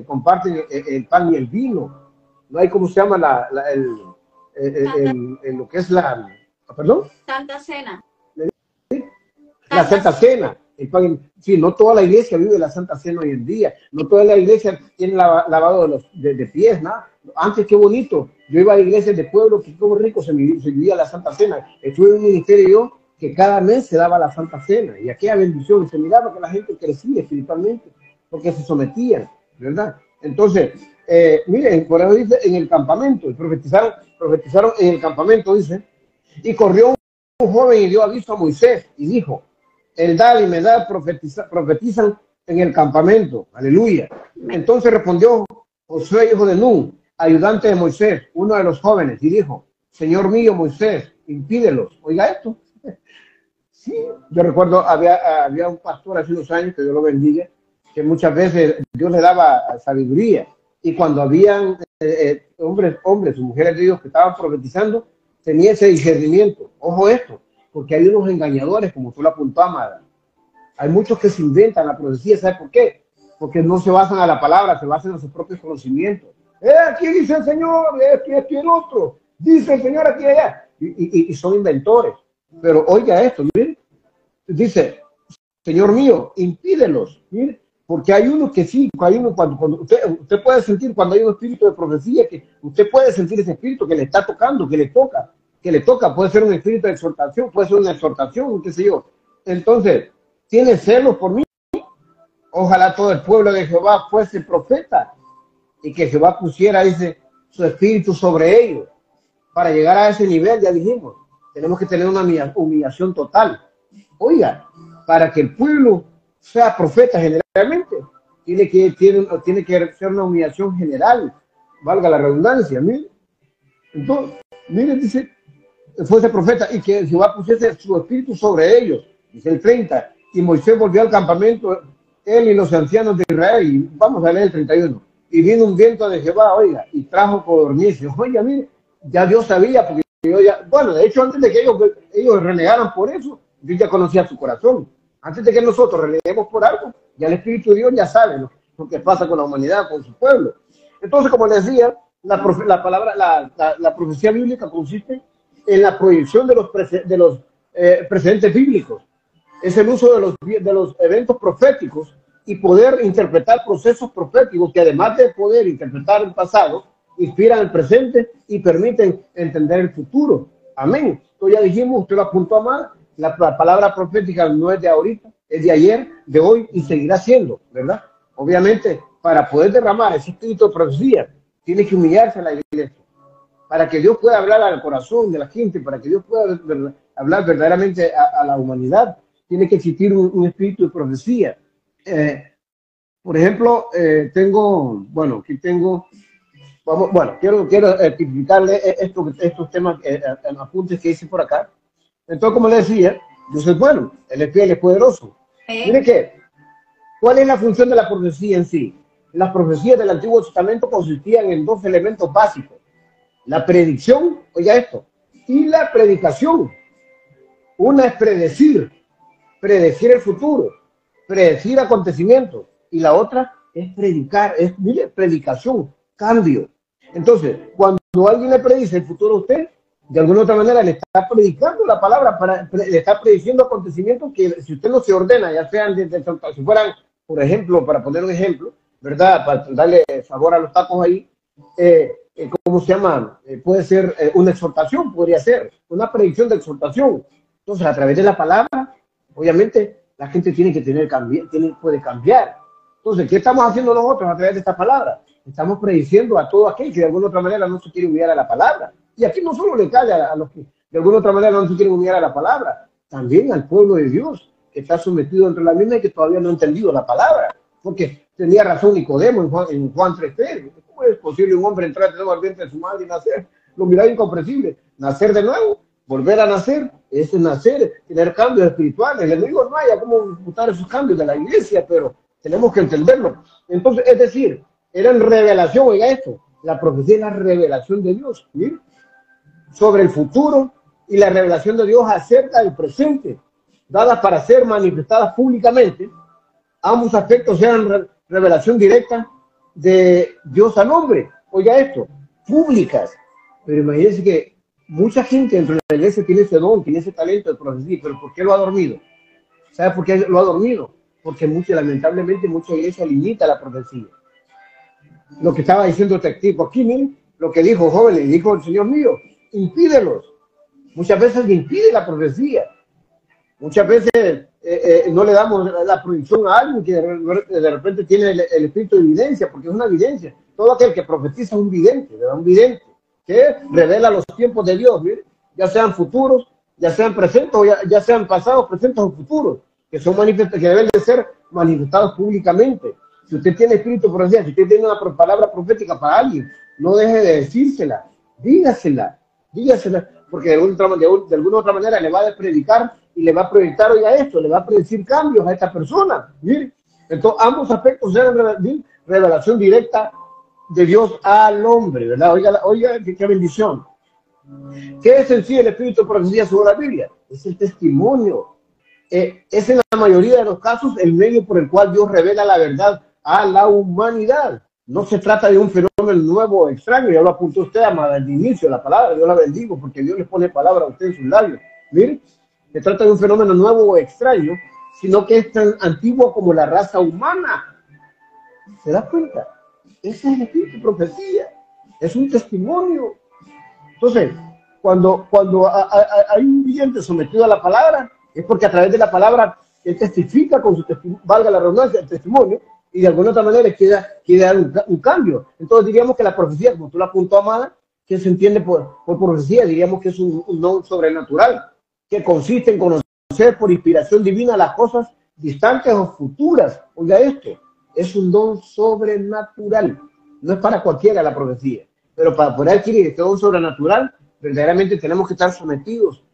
comparten el pan y el vino, no hay, ¿cómo se llama? Lo que es la, ¿perdón? Santa Cena. La Santa Cena. Sí, no toda la iglesia vive la Santa Cena hoy en día, no toda la iglesia tiene lavado de pies, nada. Antes, qué bonito, yo iba a iglesias de pueblo, que como rico se vivía la Santa Cena. Estuve en un ministerio que cada mes se daba la Santa Cena, y aquella bendición, se miraba que la gente crecía espiritualmente, porque se sometían, ¿verdad? Entonces, miren, por eso dice, en el campamento, profetizaron en el campamento, dice, y corrió un joven y dio aviso a Moisés, y dijo, Eldad y Medad profetizan en el campamento, aleluya. Entonces respondió Josué, hijo de Nun, ayudante de Moisés, uno de los jóvenes, y dijo, Señor mío Moisés, impídelos. Oiga esto. Sí, yo recuerdo, había un pastor hace unos años, que Dios lo bendiga, que muchas veces Dios le daba sabiduría, Y cuando habían hombres o mujeres de Dios que estaban profetizando, tenía ese discernimiento. Ojo esto, porque hay unos engañadores, como tú lo apuntó, amada. Hay muchos que se inventan la profecía. ¿Sabes por qué? Porque no se basan a la palabra, se basan en sus propios conocimientos. Aquí dice el Señor, aquí el otro. Dice el Señor aquí y allá. Y son inventores. Pero oiga esto, mire. Dice, Señor mío, impídelos. Mire, porque hay uno que sí, hay uno cuando usted puede sentir cuando hay un espíritu de profecía, que usted puede sentir ese espíritu que le está tocando, que le toca, puede ser un espíritu de exhortación, puede ser una exhortación, qué sé yo. Entonces, ¿tiene celos por mí? Ojalá todo el pueblo de Jehová fuese profeta y que Jehová pusiera su espíritu sobre ellos. Para llegar a ese nivel, ya dijimos, tenemos que tener una humillación total. Oiga, para que el pueblo sea profeta generalmente, tiene que ser una humillación general, valga la redundancia. Mire. Entonces, mire, dice, fuese profeta y que Jehová pusiese su espíritu sobre ellos. Dice el 30, y Moisés volvió al campamento, él y los ancianos de Israel, y vamos a leer el 31, y vino un viento de Jehová, oiga, y trajo codornices. Oiga, mire, ya Dios sabía, porque bueno, de hecho, antes de que ellos renegaran por eso, Dios ya conocía su corazón. Antes de que nosotros reneguemos por algo, ya el Espíritu de Dios ya sabe lo que pasa con la humanidad, con su pueblo. Entonces, como les decía, la profecía bíblica consiste en la proyección de los precedentes bíblicos. Es el uso de los eventos proféticos y poder interpretar procesos proféticos que, además de poder interpretar el pasado, inspiran el presente y permiten entender el futuro. Amén. Entonces ya dijimos, usted lo apuntó a mal, la palabra profética no es de ahorita, es de ayer, de hoy y seguirá siendo, ¿verdad? Obviamente, para poder derramar ese espíritu de profecía, tiene que humillarse a la iglesia, para que Dios pueda hablar al corazón de la gente, para que Dios pueda hablar verdaderamente a la humanidad, tiene que existir un espíritu de profecía. Por ejemplo, aquí tengo, quiero explicarle estos temas, apuntes que hice por acá. Entonces, como le decía, Dios es bueno, Él es fiel, es poderoso. Mire que, ¿cuál es la función de la profecía en sí? Las profecías del Antiguo Testamento consistían en dos elementos básicos: la predicción, oiga esto, y la predicación. Una es predecir el futuro, predecir acontecimientos, y la otra es predicar, mire, predicación, cambio. Entonces, cuando alguien le predice el futuro a usted, de alguna otra manera le está predicando la palabra, le está prediciendo acontecimientos que, si usted no se ordena, ya sean si fueran, por ejemplo, para poner un ejemplo, ¿verdad? Para darle sabor a los tacos ahí, ¿cómo se llama? Puede ser una exhortación, podría ser una predicción de exhortación. Entonces, a través de la palabra, obviamente, la gente tiene que puede cambiar. Entonces, ¿qué estamos haciendo nosotros a través de esta palabra? Estamos prediciendo a todo aquel que de alguna otra manera no se quiere humillar a la palabra. Y aquí no solo le cae a los que de alguna otra manera no se quieren humillar a la palabra, también al pueblo de Dios, que está sometido entre la misma y que todavía no ha entendido la palabra. Porque tenía razón Nicodemo en Juan 3:3. ¿Cómo es posible un hombre entrar de nuevo al vientre de su madre y nacer? Lo miraba incomprensible. Nacer de nuevo, volver a nacer, es nacer, tener cambios espirituales. Le digo, no haya cómo disputar esos cambios de la iglesia, pero tenemos que entenderlo. Entonces, es decir, era en revelación, oiga esto, la profecía es la revelación de Dios, ¿sí? Sobre el futuro y la revelación de Dios acerca del presente, dadas para ser manifestadas públicamente. Ambos aspectos eran revelación directa de Dios al hombre, oiga esto, públicas. Pero imagínense que mucha gente dentro de la iglesia tiene ese don, tiene ese talento de profecía, pero ¿por qué lo ha dormido? ¿Sabe por qué lo ha dormido? Porque lamentablemente mucha iglesia limita la profecía. Lo que estaba diciendo este tipo aquí, miren, lo que dijo jóvenes, dijo el Señor mío, impídelos. Muchas veces impide la profecía. Muchas veces no le damos la proyección a alguien que de repente tiene el espíritu de evidencia, porque es una evidencia. Todo aquel que profetiza es un vidente, ¿verdad? Un vidente que revela los tiempos de Dios, miren, ya sean futuros, ya sean presentes, o ya sean pasados, presentes o futuros, que son que deben de ser manifestados públicamente. Si usted tiene espíritu de profecía, si usted tiene una palabra profética para alguien, no deje de decírsela, dígasela, porque de alguna otra manera le va a predicar y le va a proyectar, oiga esto, le va a predecir cambios a esta persona. Mire, entonces ambos aspectos eran revelación directa de Dios al hombre, ¿verdad? Oiga, oiga, qué bendición. ¿Qué es en sí el espíritu de profecía según la Biblia? Es el testimonio. Es en la mayoría de los casos el medio por el cual Dios revela la verdad a la humanidad. No se trata de un fenómeno nuevo o extraño, ya lo apuntó usted, amada, al inicio de la palabra. Yo la bendigo porque Dios le pone palabra a usted en sus labios. Mire, se trata de un fenómeno nuevo o extraño, sino que es tan antiguo como la raza humana. ¿Se da cuenta? Ese es el espíritu de profecía. Es un testimonio. Entonces, cuando hay un vidente sometido a la palabra, es porque a través de la palabra él testifica con su testimonio, valga la redundancia, el testimonio, y de alguna otra manera quiere dar un cambio. Entonces diríamos que la profecía, como tú la apuntó, amada, que se entiende por profecía, diríamos que es un don sobrenatural, que consiste en conocer por inspiración divina las cosas distantes o futuras. Oiga esto, es un don sobrenatural. No es para cualquiera la profecía, pero para poder adquirir este don sobrenatural, verdaderamente tenemos que estar sometidos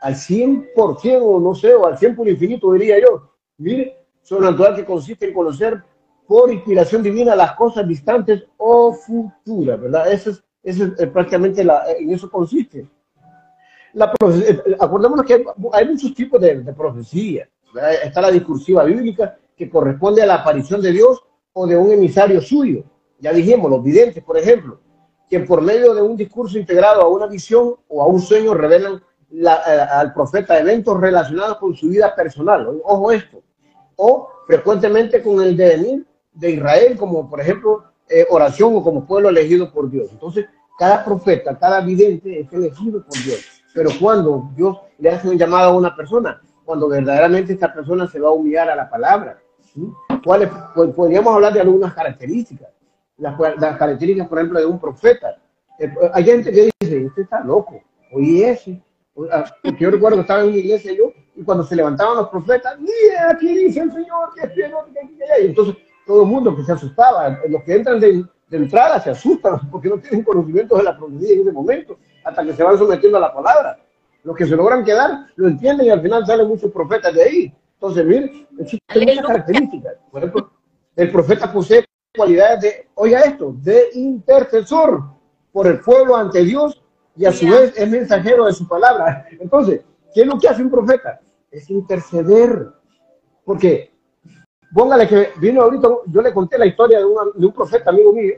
al 100%, o no sé, o al 100 por infinito, diría yo. Mire, sobrenatural que consiste en conocer por inspiración divina las cosas distantes o futuras, ¿verdad? Eso es prácticamente, en eso consiste. Acordémonos que hay muchos tipos de profecía, ¿verdad? Está la discursiva bíblica, que corresponde a la aparición de Dios o de un emisario suyo. Ya dijimos, los videntes, por ejemplo, que por medio de un discurso integrado a una visión o a un sueño revelan al profeta eventos relacionados con su vida personal. Ojo esto. O frecuentemente con el devenir de Israel, como por ejemplo oración o como pueblo elegido por Dios. Entonces, cada profeta, cada vidente es elegido por Dios. Pero cuando Dios le hace un llamado a una persona, cuando verdaderamente esta persona se va a humillar a la palabra, ¿cuáles? Pues podríamos hablar de algunas características. Las características, por ejemplo, de un profeta. Hay gente que dice, usted está loco, oye ese. Porque yo recuerdo que estaba en una iglesia yo, y cuando se levantaban los profetas, mira, aquí dice el Señor, que y entonces todo el mundo que se asustaba, los que entran de entrada se asustan porque no tienen conocimiento de la profecía en ese momento, hasta que se van sometiendo a la palabra. Los que se logran quedar lo entienden y al final salen muchos profetas de ahí. Entonces, miren, existen muchas características. Por ejemplo, el profeta posee cualidades de, oiga esto, de intercesor por el pueblo ante Dios, y a su vez es mensajero de su palabra. Entonces, ¿qué es lo que hace un profeta? Es interceder. Porque, póngale que vino ahorita, yo le conté la historia de un profeta amigo mío,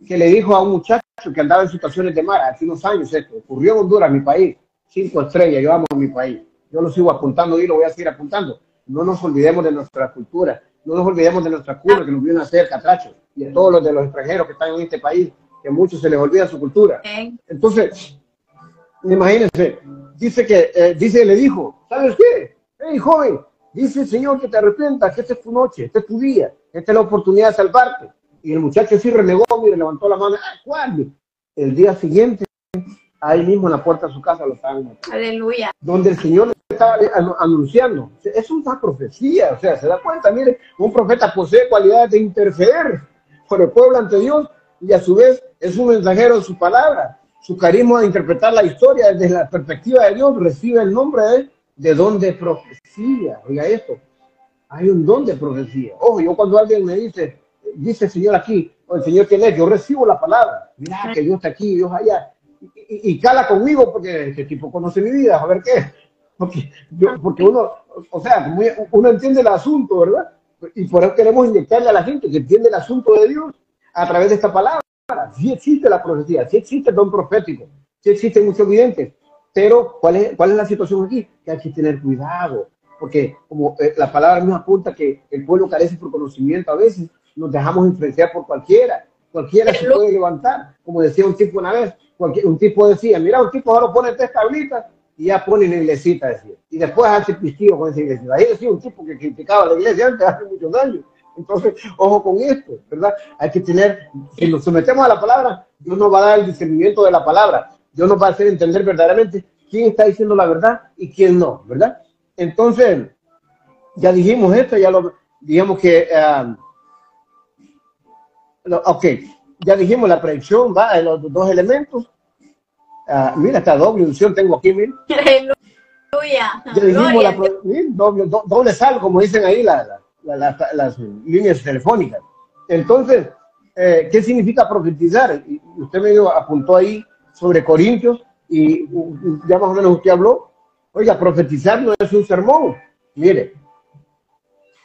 que le dijo a un muchacho que andaba en situaciones de mar, hace unos años esto, ocurrió en Honduras, mi país, 5 estrellas, yo amo mi país. Yo lo sigo apuntando y lo voy a seguir apuntando. No nos olvidemos de nuestra cultura, no nos olvidemos de nuestra cuna que nos vino a hacer catrachos, y de todos los de los extranjeros que están en este país, que a muchos se les olvida su cultura. Entonces, imagínense, le dijo, ¿sabes qué? Hey, joven, dice el Señor que te arrepientas, que esta es tu noche, este es tu día, esta es la oportunidad de salvarte. Y el muchacho sí renegó, mire, levantó la mano, ¿cuál? El día siguiente, ahí mismo en la puerta de su casa lo estaban matando. Aleluya. Donde el Señor le estaba anunciando. Es una profecía, o sea, se da cuenta, mire, un profeta posee cualidades de interceder por el pueblo ante Dios, y a su vez es un mensajero de su palabra. Su carisma de interpretar la historia desde la perspectiva de Dios recibe el nombre de don de profecía. Oiga esto, hay un don de profecía. Ojo, yo cuando alguien me dice el Señor aquí, o el Señor quién es, yo recibo la palabra. Mira que Dios está aquí, Dios allá. Y cala conmigo porque este tipo conoce mi vida, a ver qué. Porque uno, o sea, uno entiende el asunto, ¿verdad? Y por eso queremos inyectarle a la gente que entiende el asunto de Dios a través de esta palabra. Sí existe la profecía, sí existe el don profético, sí existen muchos videntes, pero ¿cuál es la situación aquí? Que hay que tener cuidado, porque como la palabra nos apunta que el pueblo carece por conocimiento, a veces nos dejamos influenciar por cualquiera se puede levantar, como decía un tipo una vez, un tipo decía, mira, un tipo ahora pone 3 tablitas y ya pone la iglesita, decía, y después hace pistillo con esa iglesia. Ahí decía un tipo que criticaba la iglesia antes, hace muchos años. Entonces, ojo con esto, ¿verdad? Hay que tener, si nos sometemos a la palabra, Dios nos va a dar el discernimiento de la palabra. Dios nos va a hacer entender verdaderamente quién está diciendo la verdad y quién no, ¿verdad? Entonces, ya dijimos esto, digamos que, ok, ya dijimos la predicción, va, los 2 elementos. Mira, esta doble unción tengo aquí, mira. Aleluya. Ya dijimos doble sal, como dicen ahí las líneas telefónicas. Entonces, ¿qué significa profetizar? Y usted me apuntó ahí sobre Corintios y ya más o menos usted habló. Oiga, profetizar no es un sermón, mire,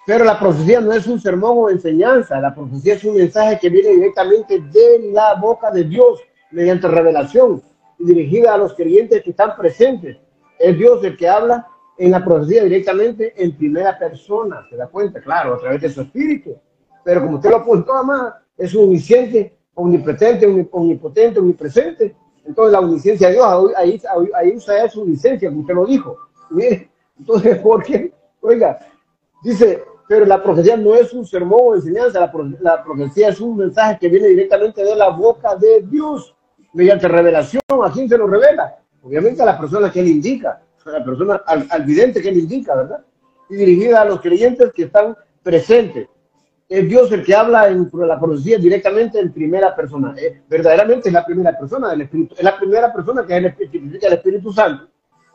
pero la profecía no es un sermón o enseñanza, la profecía es un mensaje que viene directamente de la boca de Dios mediante revelación y dirigida a los creyentes que están presentes. Es Dios el que habla en la profecía directamente en primera persona, ¿se da cuenta? Claro, a través de su espíritu. Pero como usted lo apuntó, amada, es omnisciente, omnipotente, omnipotente, omnipresente. Entonces la omnisciencia de Dios, ahí usa su licencia, como usted lo dijo. Mire, entonces, ¿por qué? Oiga, dice, pero la profecía no es un sermón o enseñanza, la profecía es un mensaje que viene directamente de la boca de Dios, mediante revelación. ¿A quién se lo revela? Obviamente a la persona que él indica, a la persona, al vidente que él indica, ¿verdad? Y dirigida a los creyentes que están presentes. Es Dios el que habla en la profecía directamente en primera persona. Verdaderamente es la primera persona del Espíritu. Es la primera persona que es el Espíritu Santo,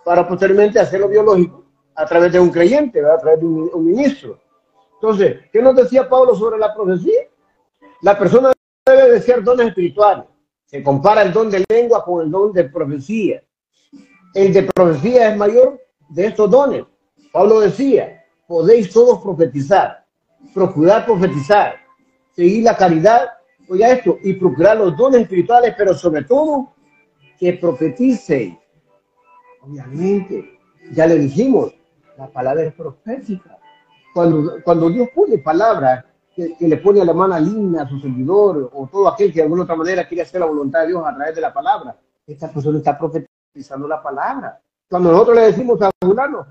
para posteriormente hacerlo biológico a través de un creyente, ¿verdad? A través de un ministro. Entonces, ¿qué nos decía Pablo sobre la profecía? La persona debe desear dones espirituales. Se compara el don de lengua con el don de profecía. El de profecía es mayor de estos dones. Pablo decía, podéis todos profetizar, procurar profetizar, seguir la caridad, oiga esto, y procurar los dones espirituales, pero sobre todo que profeticen. Obviamente, ya le dijimos, la palabra es profética. Cuando Dios pone palabras que le pone a la mano linda a su servidor, o todo aquel que de alguna otra manera quiere hacer la voluntad de Dios a través de la palabra, esta persona está profetizando la palabra. Cuando nosotros le decimos a fulano,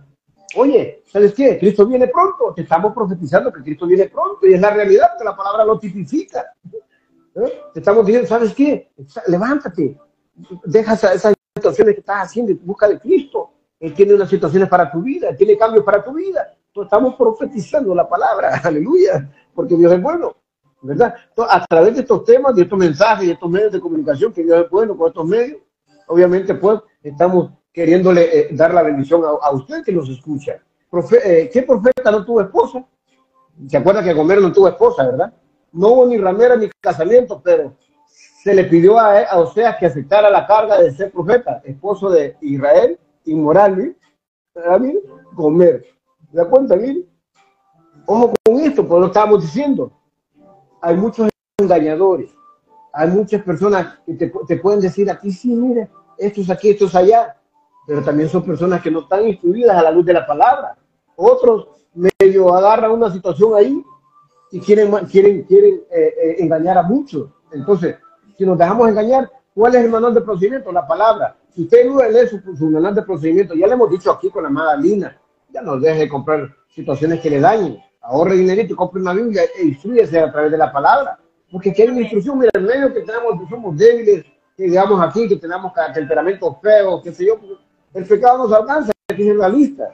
oye, ¿sabes qué? Cristo viene pronto. Te estamos profetizando que Cristo viene pronto, y es la realidad que la palabra lo tipifica. Te estamos diciendo, ¿sabes qué? Levántate, deja esas situaciones que estás haciendo y busca de Cristo. Él tiene unas situaciones para tu vida, Él tiene cambios para tu vida. Entonces, estamos profetizando la palabra, aleluya, porque Dios es bueno, ¿verdad? Entonces, a través de estos temas, de estos mensajes, de estos medios de comunicación, que Dios es bueno con estos medios, obviamente, pues, estamos queriéndole dar la bendición a usted que nos escucha. ¿Qué profeta no tuvo esposa? ¿Se acuerda que Gomer no tuvo esposa, verdad? No hubo ni ramera ni casamiento, pero se le pidió a Oseas que aceptara la carga de ser profeta, esposo de Israel, inmoral, ¿eh? Gomer. ¿Se da cuenta, bien? Ojo con esto, pues lo estábamos diciendo. Hay muchos engañadores, hay muchas personas que te pueden decir aquí, sí, mire, esto es aquí, esto es allá, pero también son personas que no están instruidas a la luz de la palabra. Otros medio agarran una situación ahí y quieren engañar a muchos. Entonces, si nos dejamos engañar, ¿cuál es el manual de procedimiento? La palabra. Si usted no lee su manual de procedimiento, ya le hemos dicho aquí con la amada Lina, ya no deje de comprar situaciones que le dañen. Ahorre dinerito y compre una Biblia e instrúyese a través de la palabra. Porque aquí hay una instrucción, mira, en medio que tenemos, que somos débiles, que digamos aquí, que tenemos temperamentos feos, qué sé yo, el pecado nos alcanza, hay que ser realista.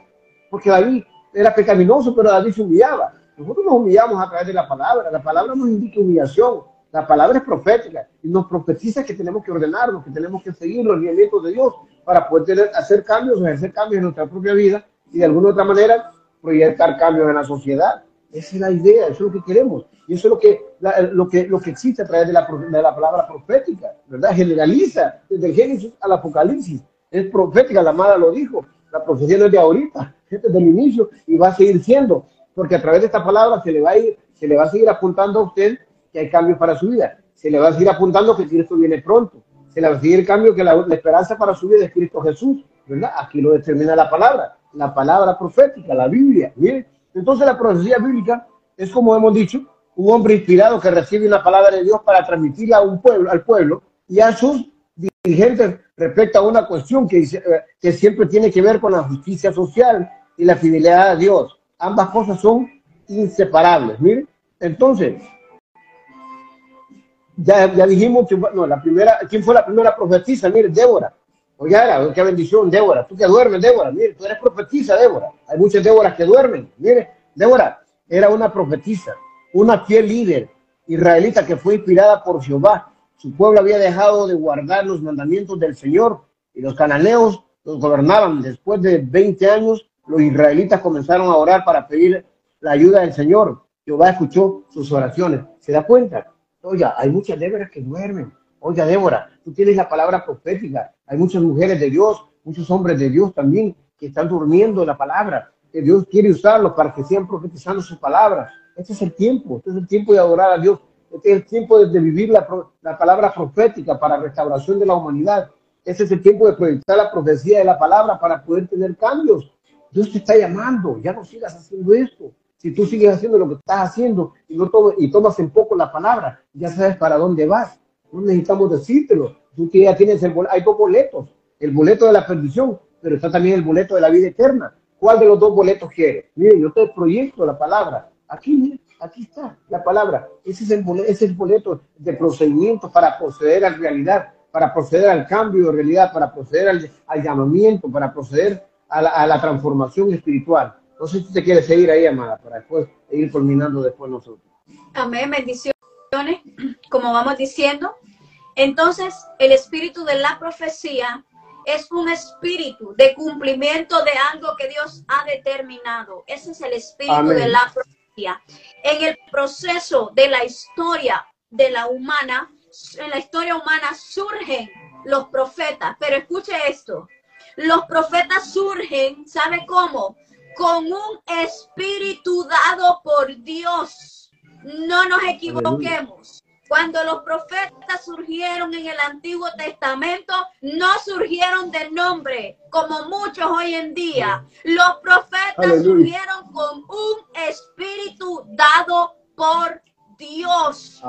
Porque David era pecaminoso, pero David se humillaba. Nosotros nos humillamos a través de la palabra nos indica humillación, la palabra es profética y nos profetiza que tenemos que ordenarnos, que tenemos que seguir los lineamientos de Dios para poder hacer cambios en nuestra propia vida y de alguna otra manera proyectar cambios en la sociedad. Esa es la idea, eso es lo que queremos y eso es lo que existe a través de la palabra profética, ¿verdad? Generaliza desde el Génesis al Apocalipsis, es profética, la amada lo dijo, la profecía no es de ahorita, es desde el inicio y va a seguir siendo, porque a través de esta palabra se le va a seguir apuntando a usted que hay cambios para su vida, se le va a seguir apuntando que Cristo viene pronto, se le va a seguir el cambio que la esperanza para su vida es Cristo Jesús, ¿verdad? Aquí lo determina la palabra profética, la Biblia, ¿bien? Entonces la profecía bíblica es, como hemos dicho, un hombre inspirado que recibe una palabra de Dios para transmitirla al pueblo y a sus dirigentes respecto a una cuestión que siempre tiene que ver con la justicia social y la fidelidad a Dios. Ambas cosas son inseparables, miren. Entonces, ya dijimos que, no, ¿quién fue la primera profetisa? Mire, Débora. Oiga, qué bendición, Débora. Tú que duermes, Débora. Mire, tú eres profetisa, Débora. Hay muchas Déboras que duermen. Mire, Débora era una profetisa, una fiel líder israelita que fue inspirada por Jehová. Su pueblo había dejado de guardar los mandamientos del Señor y los cananeos los gobernaban. Después de 20 años, los israelitas comenzaron a orar para pedir la ayuda del Señor. Jehová escuchó sus oraciones. ¿Se da cuenta? Oiga, hay muchas Déboras que duermen. Oiga, Débora, tú tienes la palabra profética. Hay muchas mujeres de Dios, muchos hombres de Dios también que están durmiendo la palabra, que Dios quiere usarlos para que sigan profetizando sus palabras. Este es el tiempo, este es el tiempo de adorar a Dios. Este es el tiempo de vivir la palabra profética para restauración de la humanidad. Este es el tiempo de proyectar la profecía de la palabra para poder tener cambios. Dios te está llamando, ya no sigas haciendo esto. Si tú sigues haciendo lo que estás haciendo y tomas en poco la palabra, ya sabes para dónde vas. No necesitamos decírtelo. Tú que ya tienes hay dos boletos. El boleto de la perdición, pero está también el boleto de la vida eterna. ¿Cuál de los dos boletos quieres? Mire, yo te proyecto la palabra. Aquí, mire, aquí está la palabra. Ese es el boleto de procedimiento para proceder a la realidad, para proceder al cambio de realidad, para proceder al llamamiento, para proceder a la transformación espiritual. No sé si te quieres seguir ahí, amada, para después ir culminando después nosotros. Amén, bendiciones, como vamos diciendo. Entonces, el espíritu de la profecía es un espíritu de cumplimiento de algo que Dios ha determinado. Ese es el espíritu Amén. De la profecía. En el proceso de la historia de la humana, en la historia humana surgen los profetas, pero escuche esto. Los profetas surgen, ¿sabe cómo? Con un espíritu dado por Dios. No nos equivoquemos. Cuando los profetas surgieron en el Antiguo Testamento, no surgieron de nombre, como muchos hoy en día. Los profetas surgieron con un espíritu dado por Dios.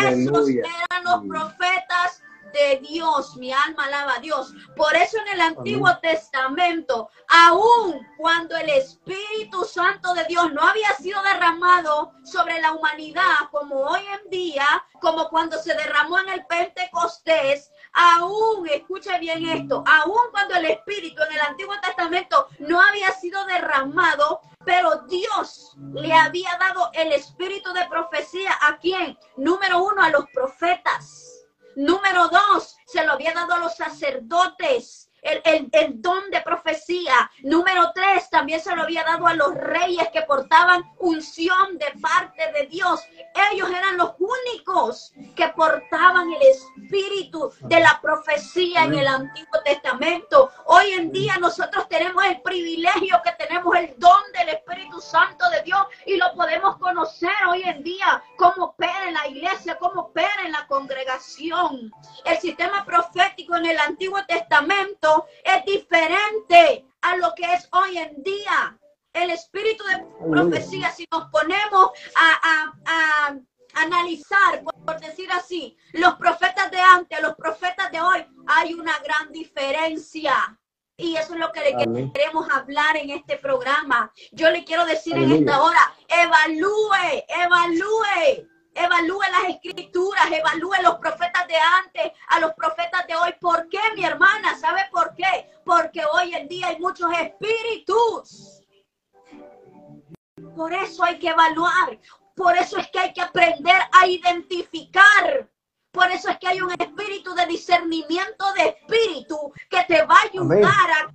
Esos eran los profetas de Dios. Mi alma alaba a Dios. Por eso en el Antiguo Testamento, aun cuando el Espíritu Santo de Dios no había sido derramado sobre la humanidad como hoy en día, como cuando se derramó en el Pentecostés, aún, escuche bien esto, aún cuando el Espíritu en el Antiguo Testamento no había sido derramado, pero Dios le había dado el espíritu de profecía. ¿A quién? Número 1, a los profetas. Número 2, se lo había dado a los sacerdotes, el don de profecía. Número 3, también se lo había dado a los reyes que portaban unción de parte de Dios. Ellos eran los únicos que portaban el espíritu de la profecía en el Antiguo Testamento. Hoy en día nosotros tenemos el privilegio que tenemos el don del Espíritu Santo de Dios y lo podemos conocer hoy en día, cómo opera en la iglesia, cómo opera en la congregación. El sistema profético en el Antiguo Testamento es diferente a lo que es hoy en día. El espíritu de profecía, si nos ponemos a analizar, por decir así, los profetas de antes, los profetas de hoy, hay una gran diferencia. Y eso es lo que le queremos hablar en este programa. Yo le quiero decir en esta hora, evalúe las escrituras, evalúe los profetas de antes, a los profetas de hoy. ¿Por qué, mi hermana? ¿Sabe por qué? Porque hoy en día hay muchos espíritus. Por eso hay que evaluar. Por eso es que hay que aprender a identificar. Por eso es que hay un espíritu de discernimiento de espíritu que te va a ayudar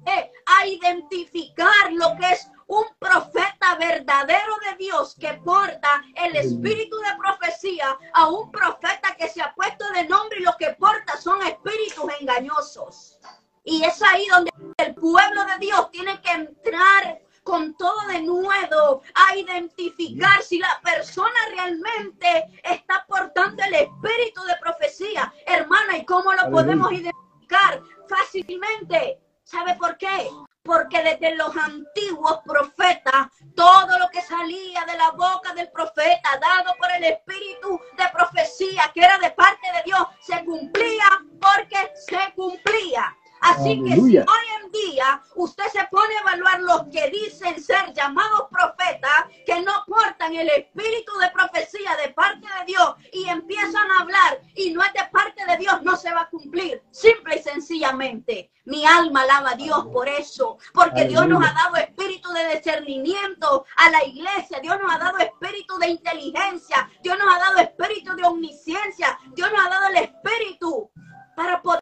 a identificar lo que es un profeta verdadero de Dios que porta el espíritu de profecía a un profeta que se ha puesto de nombre y lo que porta son espíritus engañosos. Y es ahí donde el pueblo de Dios tiene que entrar con todo de nuevo a identificar si la persona realmente está portando el espíritu de profecía. Hermana, ¿y cómo lo podemos identificar? Fácilmente. ¿Sabe por qué? Porque desde los antiguos profetas, todo lo que salía de la boca del profeta, dado por el espíritu de profecía, que era de parte de Dios, se cumplía porque se cumplía. Así que si hoy en día usted se pone a evaluar los que dicen ser llamados profetas, que no portan el espíritu de profecía de parte de Dios y empiezan a hablar y no es de parte de Dios, no se va a cumplir. Simple y sencillamente. Mi alma alaba a Dios por eso, porque Dios nos ha dado espíritu de discernimiento a la iglesia, Dios nos ha dado espíritu de inteligencia, Dios nos ha dado espíritu de omnisciencia, Dios nos ha dado el espíritu para poder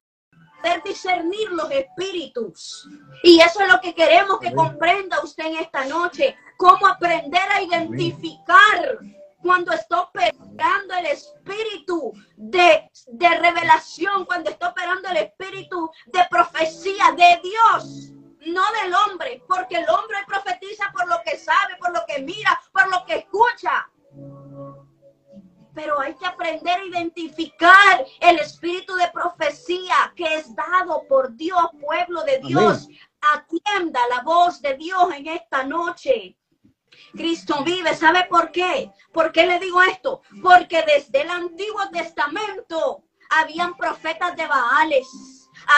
discernir los espíritus. Y eso es lo que queremos que comprenda usted en esta noche, cómo aprender a identificar cuando está operando el espíritu de revelación, cuando está operando el espíritu de profecía de Dios, no del hombre, porque el hombre profetiza por lo que sabe, por lo que mira, por lo que escucha. Pero hay que aprender a identificar el espíritu de profecía que es dado por Dios, pueblo de Dios. Amén. Atienda la voz de Dios en esta noche. Cristo vive. ¿Sabe por qué? ¿Por qué le digo esto? Porque desde el Antiguo Testamento habían profetas de Baales,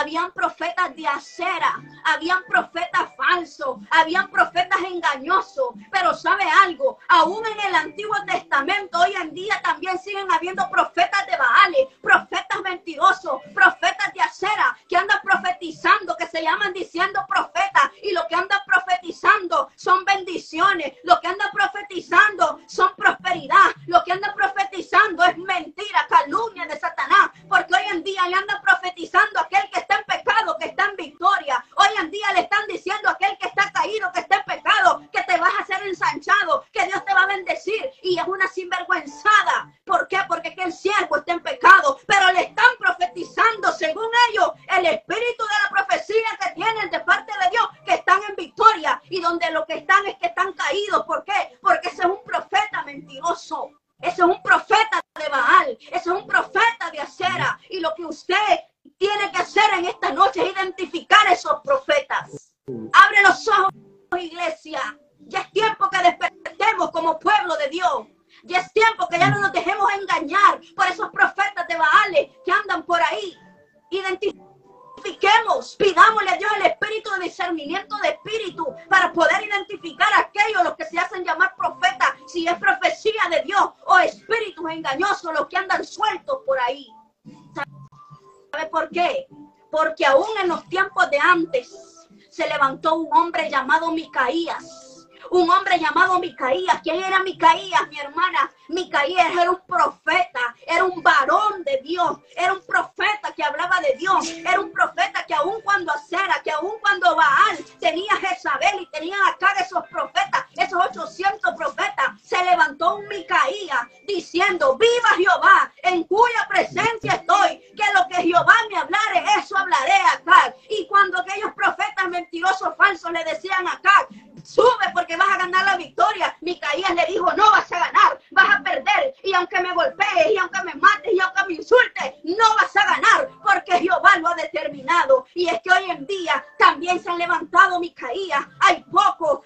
habían profetas de Acera, habían profetas falsos, habían profetas engañosos. Pero ¿sabe algo? Aún en el Antiguo Testamento, hoy en día también siguen habiendo profetas de Baales, profetas mentirosos, profetas de Acera, que andan profetizando, que se llaman diciendo profetas, y lo que andan profetizando son bendiciones, lo que andan profetizando son prosperidad, lo que andan profetizando es mentira, calumnia de Satanás, porque hoy en día le andan profetizando a aquel que está en pecado, que está en victoria. Hoy en día le están diciendo a aquel que está caído, que está en pecado, que te vas a hacer ensanchado, que Dios te va a bendecir, y es una sinvergüenzada. ¿Por qué? Porque aquel siervo está en pecado, pero le están profetizando, según ellos, el espíritu de la profecía que tienen de parte de Dios, que están en victoria, y donde lo que están es que están caídos. ¿Por qué? Porque ese es un profeta mentiroso. Ese es un profeta de Baal, ese es un profeta de Acera, y lo que usted tiene que hacer en esta noche es identificar esos profetas. Abre los ojos, iglesia. Ya es tiempo que despertemos como pueblo de Dios. Ya es tiempo que ya no nos dejemos engañar por esos profetas de Baales que andan por ahí. Identifiquemos, pidámosle a Dios el espíritu de discernimiento de espíritu para poder identificar a aquellos los que se hacen llamar profetas, si es profecía de Dios o espíritus engañosos los que andan sueltos por ahí. ¿Sabe por qué? Porque aún en los tiempos de antes se levantó un hombre llamado Micaías. Un hombre llamado Micaías. ¿Quién era Micaías, mi hermana? Micaías era un profeta, era un varón de Dios, era un profeta que hablaba de Dios, era un profeta que aún cuando Acera, que aún cuando Baal tenía Jezabel y tenían acá esos profetas, esos 800 profetas, se levantó un Micaías diciendo: viva Jehová, en cuya presencia estoy, que lo que Jehová me hablare, eso hablaré acá. Y cuando aquellos profetas mentirosos falsos le decían acá: sube porque vas a ganar la victoria, Micaías le dijo: no vas a ganar, vas a perder, y aunque me golpees, y aunque me mates, y aunque me insultes, no vas a ganar, porque Jehová lo ha determinado. Y es que hoy en día también se han levantado Micaías. Hay pocos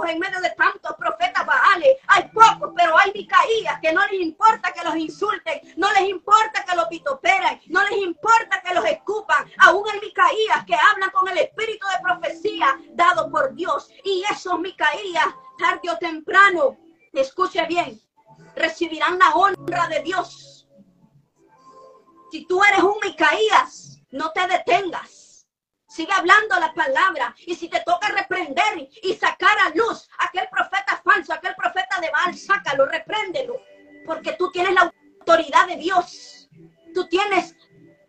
en medio de tantos profetas Baales, hay pocos, pero hay Micaías que no les importa que los insulten, no les importa que los vituperen, no les importa que los escupan. Aún hay Micaías que hablan con el espíritu de profecía dado por Dios, y esos Micaías, tarde o temprano, escuche bien, recibirán la honra de Dios. Si tú eres un Micaías, no te detengas. Sigue hablando la palabra, y si te toca reprender y sacar a luz a aquel profeta falso, aquel profeta de Baal, sácalo, repréndelo, porque tú tienes la autoridad de Dios. Tú tienes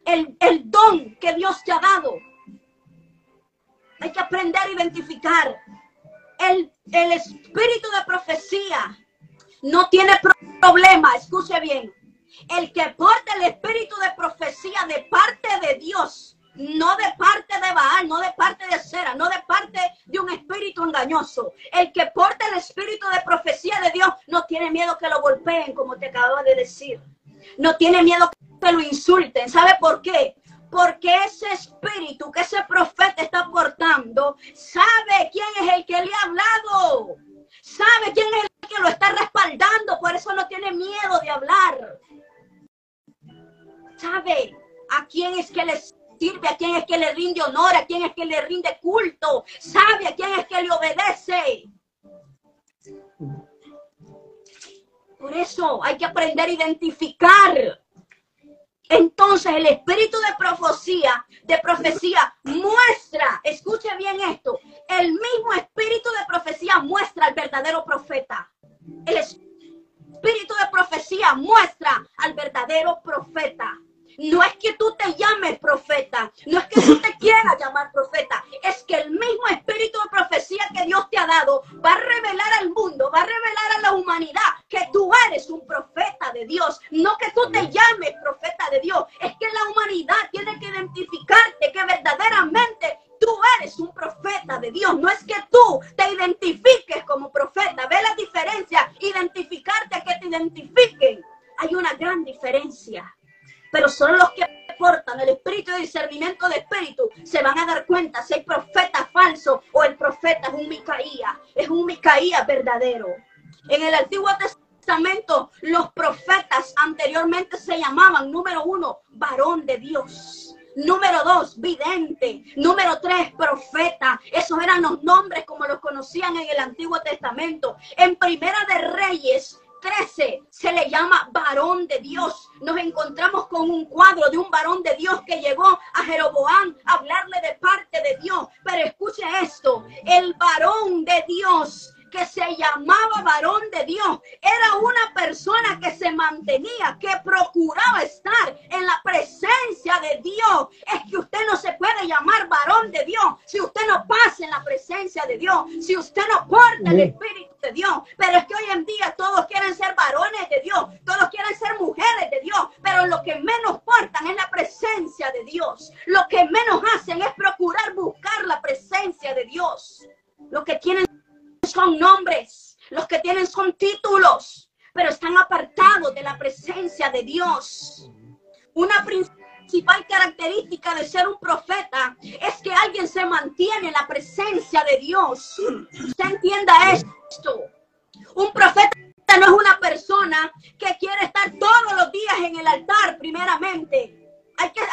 el don que Dios te ha dado. Hay que aprender a identificar. El espíritu de profecía no tiene problema, escuche bien. El que porta el espíritu de profecía de parte de Dios, no de parte de Baal, no de parte de Acera, no de parte de un espíritu engañoso. El que porta el espíritu de profecía de Dios no tiene miedo que lo golpeen, como te acabo de decir. No tiene miedo que lo insulten. ¿Sabe por qué? Porque ese espíritu que ese profeta está portando sabe quién es el que le ha hablado, sabe quién es el que lo está respaldando, por eso no tiene miedo de hablar. Sabe a quién es que le sirve, a quién es que le rinde honor, a quién es que le rinde culto, sabe a quién es que le obedece. Por eso hay que aprender a identificar. Entonces el espíritu de profecía muestra, escuche bien esto, el mismo espíritu de profecía muestra al verdadero profeta. El espíritu de profecía muestra al verdadero profeta. No es que tú te llames profeta, no es que tú te quieras llamar profeta, es que el mismo espíritu de profecía que Dios te ha dado, va a revelar al mundo, va a revelar a la humanidad que tú eres un profeta de Dios. No que tú te llames profeta de Dios, es que la humanidad tiene que identificarte que verdaderamente tú eres un profeta de Dios. No es que tú te identifiques como profeta. Ve la diferencia, identificarte a que te identifiquen. Hay una gran diferencia. Pero solo los que portan el espíritu de discernimiento de espíritu se van a dar cuenta si hay profeta falso o el profeta es un Micaías verdadero. En el Antiguo Testamento, los profetas anteriormente se llamaban, número 1, varón de Dios. Número 2, vidente. Número 3, profeta. Esos eran los nombres como los conocían en el Antiguo Testamento. En Primera de Reyes 13 se le llama varón de Dios. Nos encontramos con un cuadro de un varón de Dios que llegó a Jeroboam a hablarle de parte de Dios. Pero escuche esto, el varón de Dios que se llamaba varón de Dios era una persona que se mantenía, que procuraba estar en la presencia de Dios. Es que usted no se puede llamar varón de Dios si usted no pasa en la presencia de Dios, si usted no porta el Espíritu de Dios. Pero es que hoy en día todos quieren ser varones de Dios, todos quieren ser mujeres de Dios, pero lo que menos portan es la presencia de Dios. Lo que menos hacen es procurar buscar la presencia de Dios. Lo que tienen son nombres, los que tienen son títulos, pero están apartados de la presencia de Dios. Una principal característica de ser un profeta es que alguien se mantiene en la presencia de Dios. Usted entienda esto. Un profeta no es una persona que quiere estar todos los días en el altar primeramente. Hay que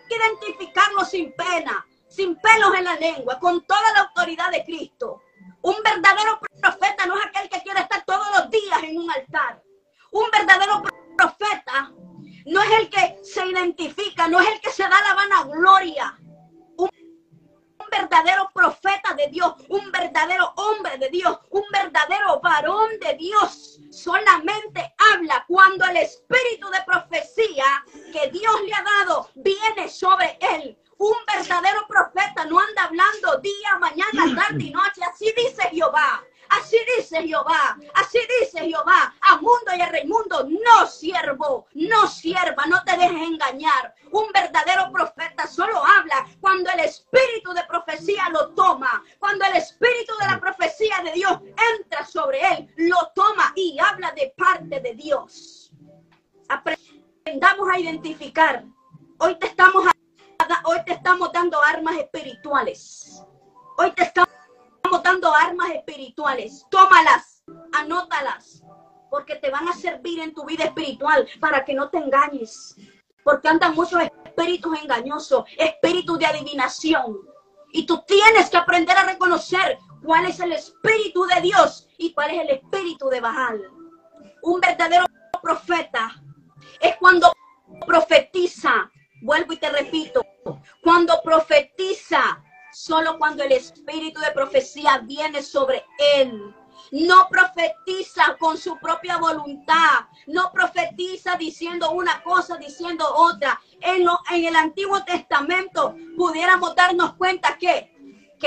identificarlo sin pena, sin pelos en la lengua, con toda la autoridad de Cristo. Un verdadero profeta no es aquel que quiere estar todos los días en un altar. Un verdadero profeta no es el que se identifica, no es el que se da la vanagloria. Un verdadero profeta de Dios, un verdadero hombre de Dios, un verdadero varón de Dios, solamente habla cuando el espíritu de profecía que Dios le ha dado viene sobre él. Un verdadero profeta no anda hablando día, mañana, tarde y noche. Así dice Jehová. Así dice Jehová. Así dice Jehová. A mundo y a Raimundo, no siervo, no sierva, no te dejes engañar. Un verdadero profeta solo habla cuando el espíritu de profecía lo toma. Cuando el espíritu de la profecía de Dios entra sobre él, lo toma y habla de parte de Dios. Aprendamos a identificar. Hoy te estamos dando armas espirituales. Hoy te estamos dando armas espirituales. Tómalas, anótalas, porque te van a servir en tu vida espiritual para que no te engañes. Porque andan muchos espíritus engañosos, espíritus de adivinación. Y tú tienes que aprender a reconocer cuál es el espíritu de Dios y cuál es el espíritu de Baal. Un verdadero profeta es cuando profetiza. Vuelvo y te repito, cuando profetiza, solo cuando el espíritu de profecía viene sobre él. No profetiza con su propia voluntad, no profetiza diciendo una cosa, diciendo otra. En el Antiguo Testamento pudiéramos darnos cuenta que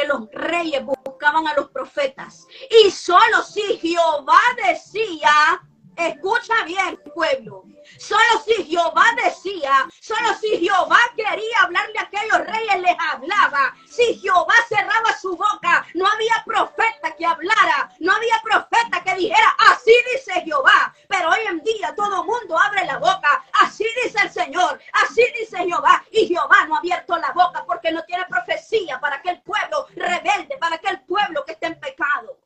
los reyes buscaban a los profetas. Y solo si Jehová decía, escucha bien, pueblo. Solo si Jehová decía, solo si Jehová quería hablarle a aquellos reyes, les hablaba. Si Jehová cerraba su boca, no había profeta que hablara, no había profeta que dijera, así dice Jehová. Pero hoy en día todo mundo abre la boca, así dice el Señor, así dice Jehová. Y Jehová no ha abierto la boca porque no tiene profecía para aquel pueblo rebelde, para aquel pueblo que está en pecado.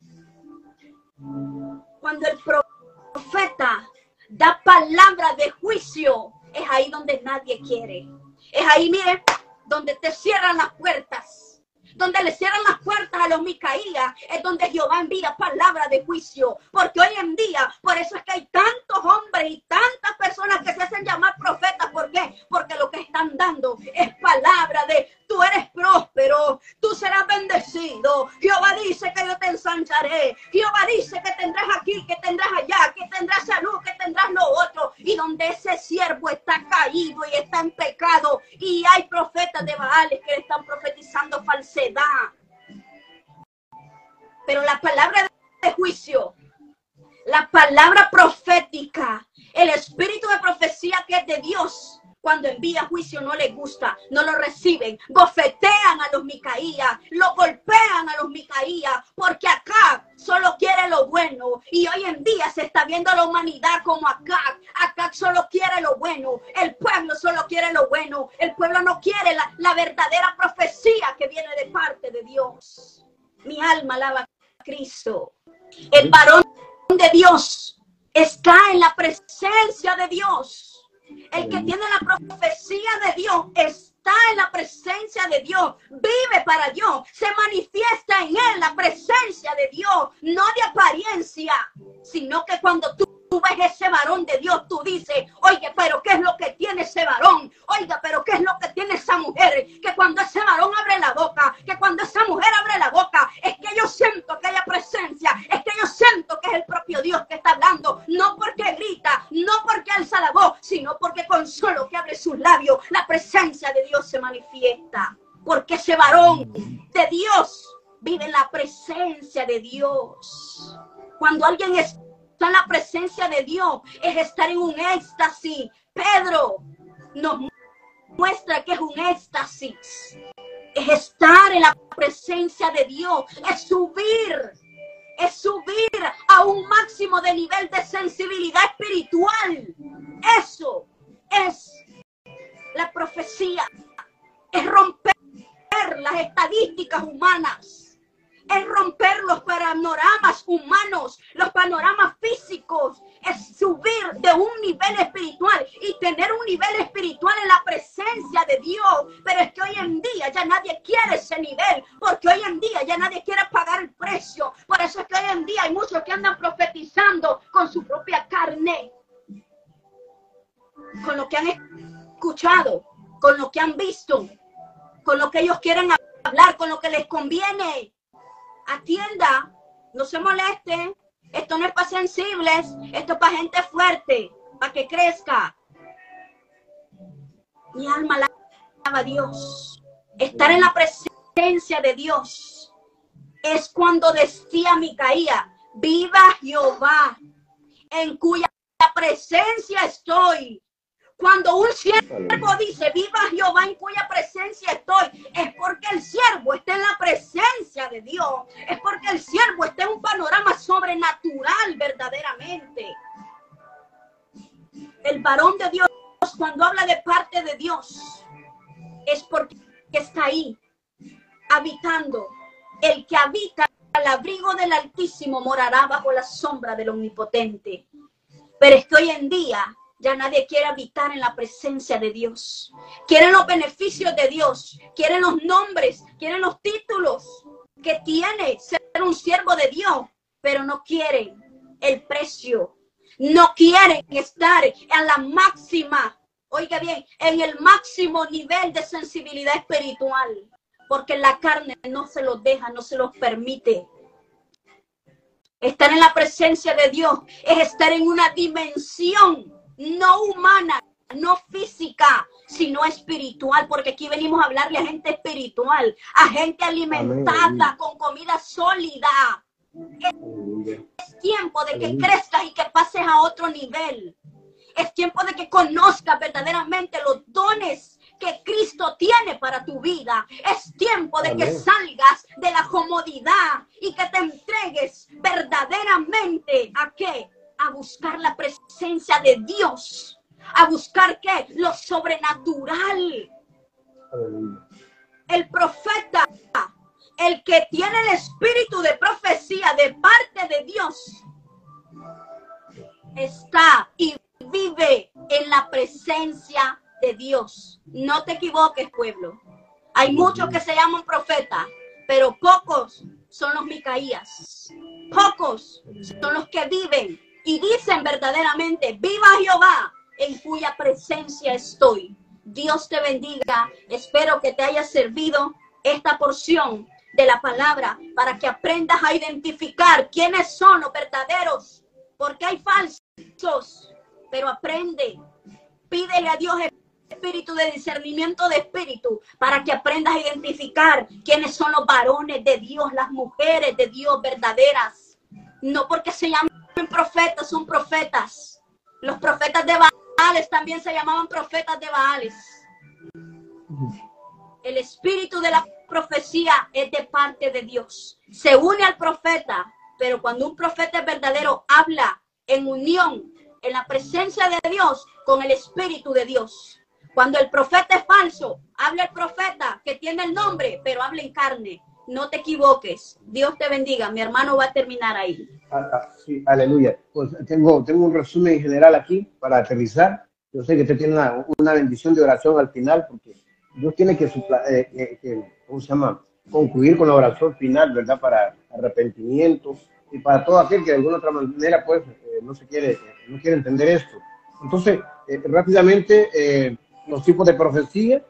Cuando el profeta da palabra de juicio, es ahí donde nadie quiere. Es ahí, miren, donde te cierran las puertas. Donde le cierran las puertas a los Micaías, es donde Jehová envía palabra de juicio. Porque hoy en día, por eso es que hay tantos hombres y tantas personas que se hacen llamar profetas. ¿Por qué? Porque lo que están dando es palabra de tú eres próspero, tú serás bendecido. Jehová dice que yo te ensancharé. Jehová dice que tendrás aquí, que tendrás allá, que tendrás salud, que tendrás lo otro. Y donde ese siervo está caído y está en pecado, y hay profetas de Baales que le están profetizando falsedad. Pero la palabra de juicio, la palabra profética, el espíritu de profecía que es de Dios, cuando envía juicio no les gusta, no lo reciben, bofetean a los Micaías, lo golpean a los Micaías, porque Acab solo quiere lo bueno. Y hoy en día se está viendo a la humanidad como Acab. Acab solo quiere lo bueno, el pueblo solo quiere lo bueno, el pueblo no quiere la verdadera profecía que viene de parte de Dios. Mi alma alaba a Cristo. El varón de Dios está en la presencia de Dios. El que tiene la profecía de Dios está en la presencia de Dios, vive para Dios, se manifiesta en él la presencia de Dios, no de apariencia, sino que cuando tú ves ese varón de Dios, tú dices, oye, pero ¿qué es lo que tiene ese varón? Oiga, pero ¿qué es lo que tiene esa mujer? Que cuando ese varón abre la boca, que cuando esa mujer abre la boca, es que yo siento que haya presencia, es que yo siento que es el propio Dios que está hablando, no porque grita, no porque alza la voz, sino porque con solo que abre sus labios, la presencia de Dios se manifiesta. Porque ese varón de Dios vive en la presencia de Dios. Cuando alguien está en la presencia de Dios, es estar en un éxtasis. Pedro nos muestra que es un éxtasis. Es estar en la presencia de Dios. Es subir a un máximo de nivel de sensibilidad espiritual. Eso es la profecía. Es romper las estadísticas humanas. Es romper los panoramas humanos, los panoramas físicos, es subir de un nivel espiritual y tener un nivel espiritual en la presencia de Dios. Pero es que hoy en día ya nadie quiere ese nivel, porque hoy en día ya nadie quiere pagar el precio. Por eso es que hoy en día hay muchos que andan profetizando con su propia carne, con lo que han escuchado, con lo que han visto, con lo que ellos quieren hablar, con lo que les conviene. Atienda, no se moleste, esto no es para sensibles, esto es para gente fuerte, para que crezca. Mi alma alaba a Dios. Estar en la presencia de Dios es cuando decía Micaías, viva Jehová, en cuya presencia estoy. Cuando un siervo dice, viva Jehová en cuya presencia estoy, es porque el siervo está en la presencia de Dios. Es porque el siervo está en un panorama sobrenatural verdaderamente. El varón de Dios, cuando habla de parte de Dios, es porque está ahí, habitando. El que habita al abrigo del Altísimo morará bajo la sombra del Omnipotente. Pero es que hoy en día ya nadie quiere habitar en la presencia de Dios. Quieren los beneficios de Dios, quieren los nombres, quieren los títulos que tiene ser un siervo de Dios, pero no quieren el precio, no quieren estar en la máxima, oiga bien, en el máximo nivel de sensibilidad espiritual, porque la carne no se los deja, no se los permite. Estar en la presencia de Dios es estar en una dimensión no humana, no física, sino espiritual, porque aquí venimos a hablarle a gente espiritual, a gente alimentada. Amén. Con comida sólida. Es tiempo de que crezcas y que pases a otro nivel. Es tiempo de que conozcas verdaderamente los dones que Cristo tiene para tu vida. Es tiempo de que salgas de la comodidad y que te entregues verdaderamente ¿a qué? A buscar la presencia de Dios, a buscar ¿qué? Lo sobrenatural. El profeta, el que tiene el espíritu de profecía de parte de Dios, está y vive en la presencia de Dios. No te equivoques, pueblo. Hay muchos que se llaman profetas, pero pocos son los Micaías. Pocos son los que viven y dicen verdaderamente, viva Jehová, en cuya presencia estoy. Dios te bendiga. Espero que te haya servido esta porción de la palabra para que aprendas a identificar quiénes son los verdaderos, porque hay falsos, pero aprende. Pídele a Dios espíritu de discernimiento de espíritu para que aprendas a identificar quiénes son los varones de Dios, las mujeres de Dios verdaderas. No porque se llamen profetas, son profetas. Los profetas de Baales también se llamaban profetas de Baales. El espíritu de la profecía es de parte de Dios. Se une al profeta, pero cuando un profeta es verdadero, habla en unión, en la presencia de Dios, con el espíritu de Dios. Cuando el profeta es falso, habla el profeta que tiene el nombre, pero habla en carne. No te equivoques. Dios te bendiga. Mi hermano va a terminar ahí. Sí, aleluya. Pues tengo un resumen general aquí para aterrizar. Yo sé que usted tiene una bendición de oración al final, porque Dios tiene que ¿cómo se llama? Concluir con la oración final, ¿verdad? Para arrepentimiento y para todo aquel que de alguna otra manera pues no quiere entender esto. Entonces, rápidamente, los tipos de profecía.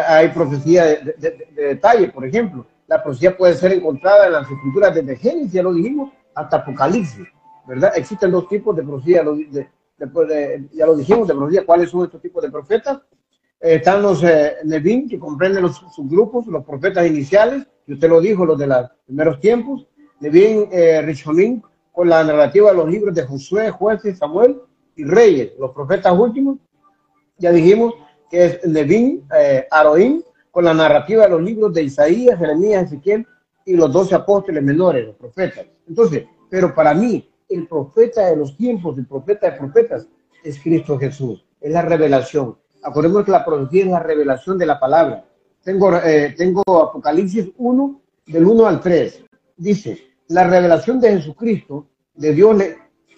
Hay profecía de detalle, por ejemplo. La profecía puede ser encontrada en las escrituras desde Génesis, ya lo dijimos, hasta Apocalipsis, ¿verdad? Existen dos tipos de profecía, ya lo dijimos, de profecía. ¿Cuáles son estos tipos de profetas? Están los Nevim, que comprenden los subgrupos, los profetas iniciales, y usted lo dijo, los de los primeros tiempos. Nevim Rishonim, con la narrativa de los libros de Josué, Jueces, Samuel y Reyes. Los profetas últimos, ya dijimos que es Nevim, Aroim, con la narrativa de los libros de Isaías, Jeremías, Ezequiel y los 12 apóstoles menores, los profetas. Entonces, pero para mí, el profeta de los tiempos, el profeta de profetas, es Cristo Jesús, es la revelación. Acordemos que la profecía es la revelación de la palabra. Tengo Apocalipsis 1, del 1 al 3. Dice, la revelación de Jesucristo, de Dios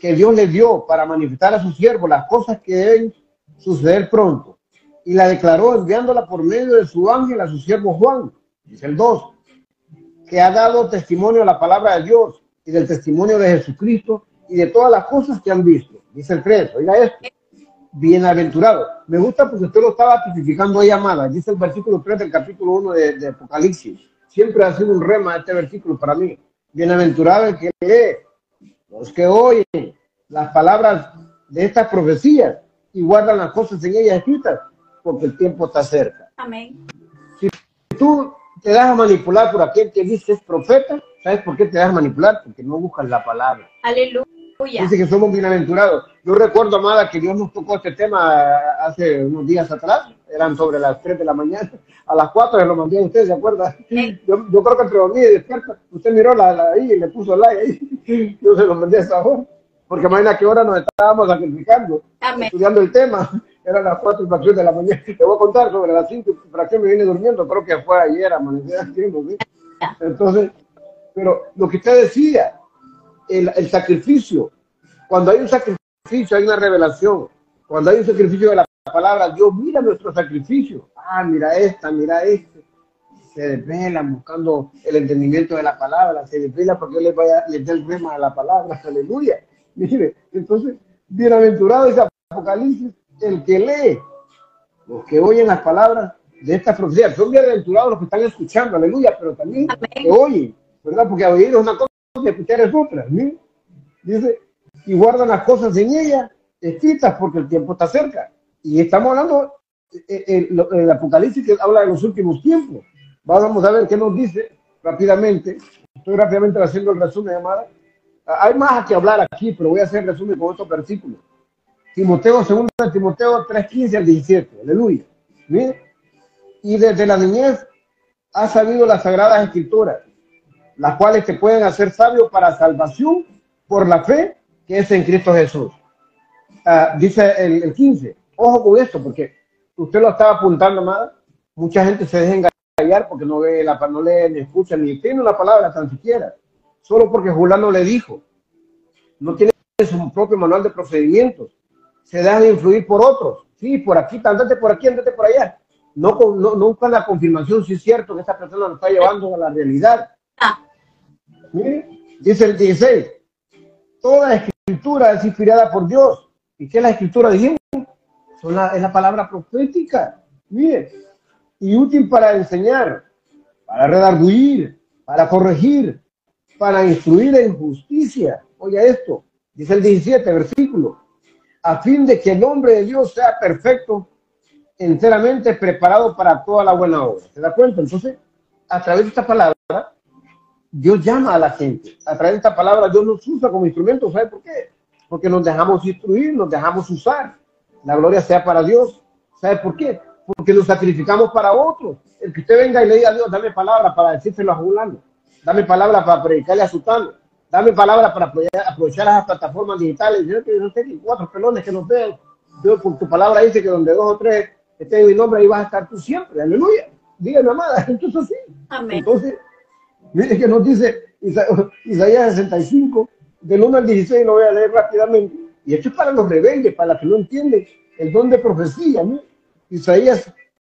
que Dios le dio para manifestar a sus siervos las cosas que deben suceder pronto. Y la declaró enviándola por medio de su ángel a su siervo Juan, dice el 2, que ha dado testimonio a la palabra de Dios y del testimonio de Jesucristo y de todas las cosas que han visto. Dice el 3, oiga esto, bienaventurado. Me gusta porque usted lo estaba tipificando ahí, amada. Dice el versículo 3 del capítulo 1 de Apocalipsis. Siempre ha sido un rema este versículo para mí. Bienaventurado el que lee, los que oyen las palabras de estas profecías y guardan las cosas en ellas escritas, porque el tiempo está cerca. Amén. Si tú te dejas manipular por aquel que dice es profeta, ¿sabes por qué te dejas manipular? Porque no buscas la palabra. Aleluya. Dice que somos bienaventurados. Yo recuerdo, amada, que Dios nos tocó este tema hace unos días atrás. Eran sobre las 3 de la mañana. A las 4 se lo mandé a usted, ¿se acuerda? Yo creo que entre dormí y despierta. Usted miró ahí y le puso like ahí. Yo se lo mandé a esa hora. Porque imagina qué hora nos estábamos sacrificando. Amén. Estudiando el tema. Eran las 4 y fracción de la mañana. Te voy a contar sobre las 5 y fracción me vine durmiendo. Creo que fue ayer, amanecer haciendo, ¿sí? Entonces, pero lo que usted decía, el sacrificio, cuando hay un sacrificio hay una revelación. Cuando hay un sacrificio de la palabra, Dios mira nuestro sacrificio. Ah, mira esta, mira este. Se desvelan buscando el entendimiento de la palabra, se desvela porque les dé el rema a la palabra. Aleluya. Mire, entonces, bienaventurado es Apocalipsis, el que lee, los que oyen las palabras de esta profecía. Son bienaventurados los que están escuchando, aleluya, pero también que oyen, ¿verdad? Porque oír es una cosa y escuchar es otra. ¿Sí? Dice, y guardan las cosas en ella escritas porque el tiempo está cerca. Y estamos hablando, el Apocalipsis que habla de los últimos tiempos. Vamos a ver qué nos dice rápidamente. Estoy rápidamente haciendo el resumen, amada. Hay más que hablar aquí, pero voy a hacer el resumen con estos versículos. Timoteo, 2 Timoteo 3:15 al 17. Aleluya. Mire. Y desde la niñez has sabido las sagradas escrituras, las cuales te pueden hacer sabio para salvación por la fe que es en Cristo Jesús. Dice el 15. Ojo con esto, porque usted lo estaba apuntando, amada. Mucha gente se deja engañar porque no lee, ni escucha, ni tiene una palabra tan siquiera. Solo porque fulano le dijo. No tiene su propio manual de procedimientos. Se dejan influir por otros. Sí, por aquí, andate por aquí, andate por allá. No buscan la confirmación si es cierto que esta persona lo está llevando a la realidad. Mire, dice el 16. Toda escritura es inspirada por Dios. ¿Y qué es la escritura? Dijimos, es la palabra profética. Mire, y útil para enseñar, para redarguir, para corregir, para instruir en justicia. Oye esto, dice el 17 versículo, a fin de que el hombre de Dios sea perfecto, enteramente preparado para toda la buena obra. ¿Se da cuenta? Entonces, a través de esta palabra, Dios llama a la gente. A través de esta palabra, Dios nos usa como instrumento. ¿Sabe por qué? Porque nos dejamos instruir, nos dejamos usar. La gloria sea para Dios. ¿Sabe por qué? Porque nos sacrificamos para otros. El que usted venga y le diga a Dios, dame palabra para decírselo a fulano, dame palabra para predicarle a sutano, dame palabra para aprovechar las plataformas digitales. Yo no tengo 4 pelones que nos vean. Dios, por tu palabra dice que donde 2 o 3 estén en mi nombre, ahí vas a estar tú siempre. Aleluya. Dígame, amada. Entonces sí. Amén. Entonces, mire que nos dice Isaías 65, del 1 al 16, lo voy a leer rápidamente. Y esto es para los rebeldes, para los que no entienden el don de profecía, ¿no? Isaías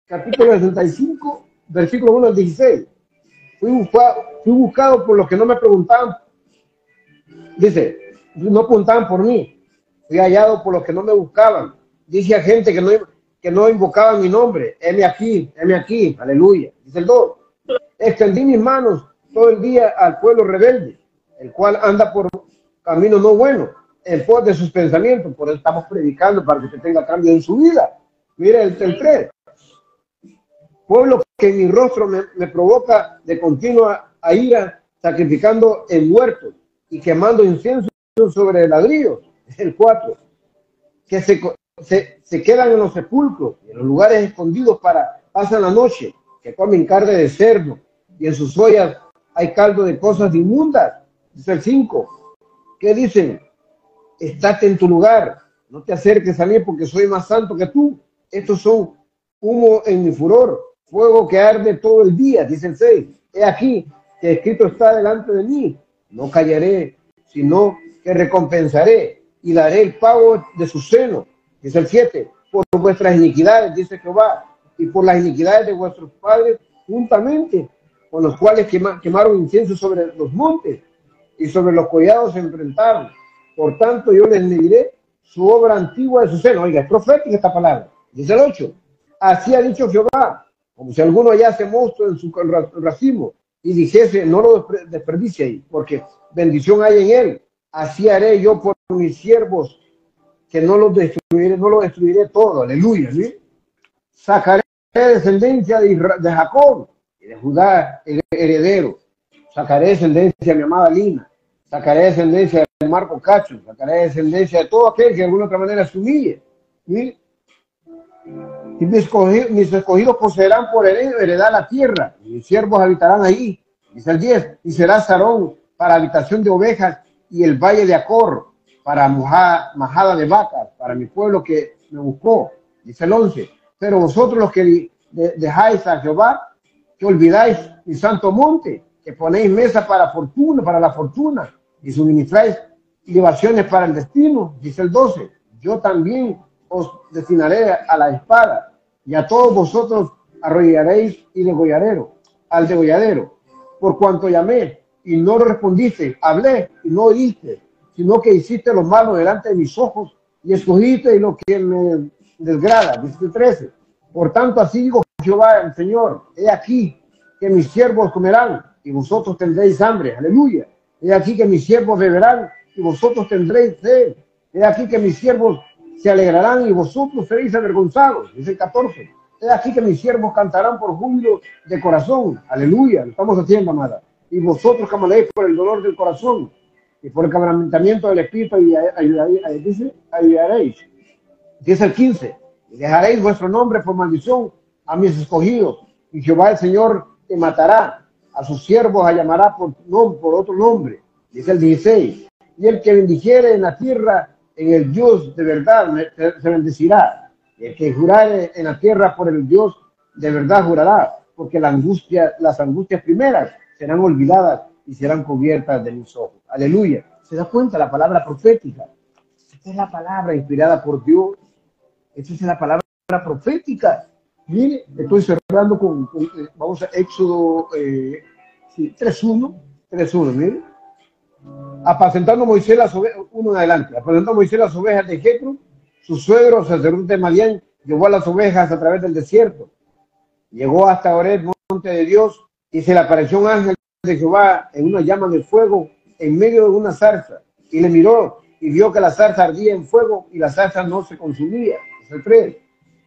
capítulo 65, versículo 1 al 16. Fui buscado por los que no me preguntaban. Dice, no preguntaban por mí. Fui hallado por los que no me buscaban. Dice a gente que no invocaban mi nombre. Heme aquí, aleluya. Dice el 2. Extendí mis manos todo el día al pueblo rebelde, el cual anda por camino no bueno, en pos de sus pensamientos. Por eso estamos predicando para que usted tenga cambio en su vida. Mira el 3. Pueblo que en mi rostro me provoca de continua ira, sacrificando en muertos y quemando incienso sobre ladrillos. El 4. Que se quedan en los sepulcros y en los lugares escondidos pasan la noche, que comen carne de cerdo y en sus ollas hay caldo de cosas inmundas. Dice el 5. ¿Qué dicen? Estate en tu lugar, no te acerques a mí porque soy más santo que tú. Estos son humo en mi furor, fuego que arde todo el día. Dice el 6. He aquí que escrito está delante de mí, no callaré, sino que recompensaré y daré el pago de su seno. Dice el 7. Por vuestras iniquidades, dice Jehová, y por las iniquidades de vuestros padres, juntamente con los cuales quemaron incienso sobre los montes y sobre los collados se enfrentaron. Por tanto, yo les diré su obra antigua de su seno. Oiga, es profética esta palabra. Dice el 8. Así ha dicho Jehová, como si alguno hallase mosto en su racimo y dijese, no lo desperdicie ahí, porque bendición hay en él. Así haré yo por mis siervos, que no lo destruiré todo. Aleluya. ¿Sí? Sacaré descendencia de Jacob y de Judá heredero. Sacaré descendencia de mi amada Lina. Sacaré descendencia de Marco Cacho. Sacaré descendencia de todo aquel que de alguna otra manera se humille. ¿Sí? Y mis escogidos poseerán por heredad la tierra. Y mis siervos habitarán ahí. Dice el 10. Y será Sarón para habitación de ovejas y el valle de Acor para majada de vacas, para mi pueblo que me buscó. Dice el 11. Pero vosotros los que dejáis a Jehová, que olvidáis mi santo monte, que ponéis mesa para la fortuna, y suministráis libaciones para el destino, dice el 12. Yo también os destinaré a la espada, y a todos vosotros arrollaréis al degolladero, por cuanto llamé, y no respondiste, hablé, y no oíste, sino que hiciste lo malo delante de mis ojos, y escogiste lo que me desgrada. Dice el 13. Por tanto, así digo Jehová el Señor, he aquí que mis siervos comerán y vosotros tendréis hambre. Aleluya. He aquí que mis siervos beberán y vosotros tendréis sed. He aquí que mis siervos se alegrarán y vosotros seréis avergonzados. Dice el 14. He aquí que mis siervos cantarán por júbilo de corazón. Aleluya. Lo estamos haciendo, amada. Y vosotros clamaréis por el dolor del corazón y por el quebrantamiento del espíritu ayudaréis. Dice el 15. Y dejaréis vuestro nombre por maldición a mis escogidos, y Jehová el Señor te matará, a sus siervos llamará por otro nombre. Dice el 16. Y el que bendijere en la tierra, en el Dios de verdad, se bendecirá. Y el que jurare en la tierra por el Dios de verdad jurará, porque las angustias primeras serán olvidadas y serán cubiertas de mis ojos. Aleluya. ¿Se da cuenta la palabra profética? Esta es la palabra inspirada por Dios. Esta es la palabra profética. Mire, estoy cerrando vamos a Éxodo 3.1, mire. Apacentando Moisés las ovejas, uno en adelante, apacentando Moisés las ovejas de Jetro, su suegro, sacerdote de Madián, llevó a las ovejas a través del desierto. Llegó hasta Horeb, monte de Dios, y se le apareció un ángel de Jehová en una llama de fuego en medio de una zarza, y le miró y vio que la zarza ardía en fuego y la zarza no se consumía. Es el 3.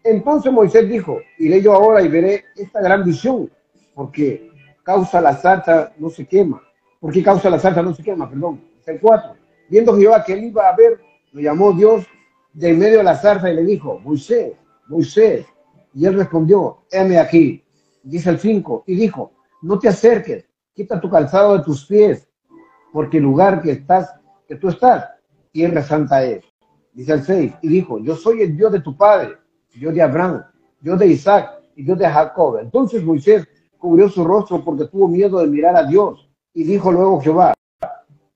Entonces Moisés dijo, iré yo ahora y veré esta gran visión, porque causa la zarza no se quema. ¿Por qué causa la zarza no se quema? Perdón. El 4. Viendo Jehová que él iba a ver, lo llamó Dios de en medio de la zarza y le dijo, Moisés, Moisés. Y él respondió, heme aquí. Dice el 5, y dijo, no te acerques, quita tu calzado de tus pies, porque el lugar que tú estás, tierra santa es. Dice el 6, y dijo, yo soy el Dios de tu padre, Dios de Abraham, Dios de Isaac y Dios de Jacob. Entonces Moisés cubrió su rostro porque tuvo miedo de mirar a Dios. Y dijo luego Jehová,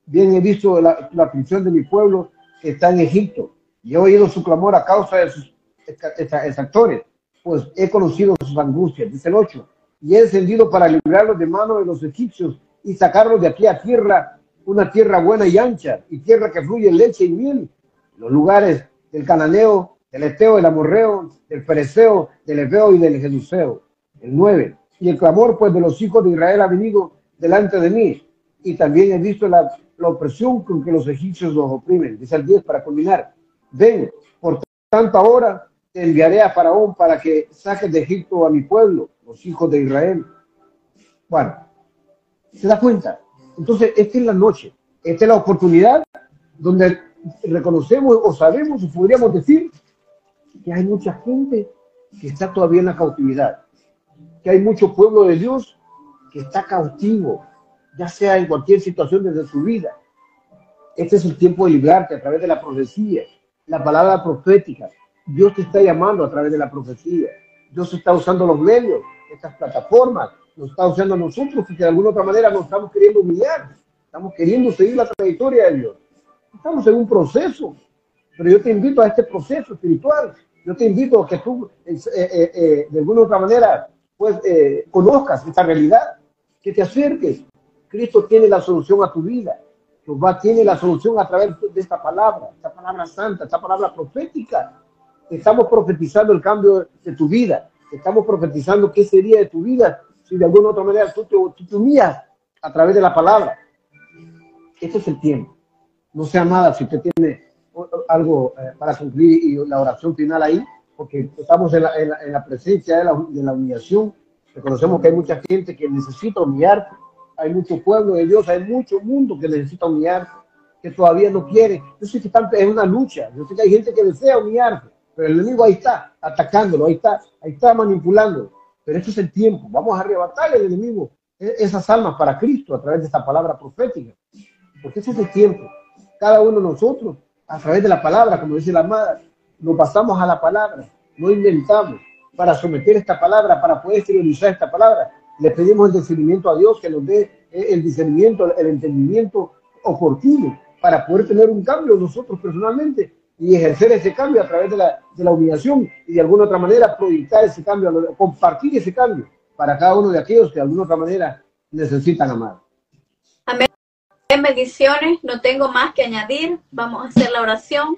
bien he visto la aflicción de mi pueblo que está en Egipto, y he oído su clamor a causa de sus exactores, pues he conocido sus angustias. Dice el 8, y he descendido para librarlos de mano de los egipcios y sacarlos de aquí a tierra, una tierra buena y ancha, y tierra que fluye leche y miel, los lugares del cananeo, del eteo, del amorreo, del pereceo, del heveo y del jebuseo. El 9, y el clamor pues de los hijos de Israel ha venido delante de mí, y también he visto la opresión con que los egipcios los oprimen. Dice el 10 para culminar, ven, por tanto ahora te enviaré a Faraón para que saques de Egipto a mi pueblo, los hijos de Israel. Bueno, ¿se da cuenta? Entonces, esta es la noche, esta es la oportunidad donde reconocemos o sabemos o podríamos decir que hay mucha gente que está todavía en la cautividad, que hay mucho pueblo de Dios que está cautivo, ya sea en cualquier situación desde su vida. Este es el tiempo de librarte a través de la profecía, la palabra profética. Dios te está llamando a través de la profecía. Dios está usando los medios, estas plataformas, nos está usando a nosotros, que de alguna otra manera nos estamos queriendo humillar, estamos queriendo seguir la trayectoria de Dios. Estamos en un proceso, pero yo te invito a este proceso espiritual. Yo te invito a que tú, de alguna otra manera, pues, conozcas esta realidad, que te acerques. Cristo tiene la solución a tu vida. Jehová tiene la solución a través de esta palabra santa, esta palabra profética. Estamos profetizando el cambio de tu vida. Estamos profetizando qué sería de tu vida si de alguna otra manera tú te humillas a través de la palabra. Este es el tiempo. No sea nada si usted tiene algo para cumplir y la oración final ahí, porque estamos en la presencia de la humillación. Reconocemos que hay mucha gente que necesita humillarse. Hay mucho pueblo de Dios, hay mucho mundo que necesita humillarse, que todavía no quiere. Yo sé que es una lucha. Yo sé que hay gente que desea humillarse, pero el enemigo ahí está atacándolo, ahí está manipulándolo. Pero este es el tiempo. Vamos a arrebatarle al enemigo esas almas para Cristo a través de esta palabra profética. Porque ese es el tiempo. Cada uno de nosotros, a través de la palabra, como dice la amada, nos basamos a la palabra, no inventamos. Para someter esta palabra, para poder exteriorizar esta palabra, le pedimos el discernimiento a Dios, que nos dé el discernimiento, el entendimiento oportuno para poder tener un cambio nosotros personalmente y ejercer ese cambio a través de la humillación y de alguna otra manera proyectar ese cambio, compartir ese cambio para cada uno de aquellos que de alguna otra manera necesitan amar. Amén. Bendiciones, no tengo más que añadir. Vamos a hacer la oración.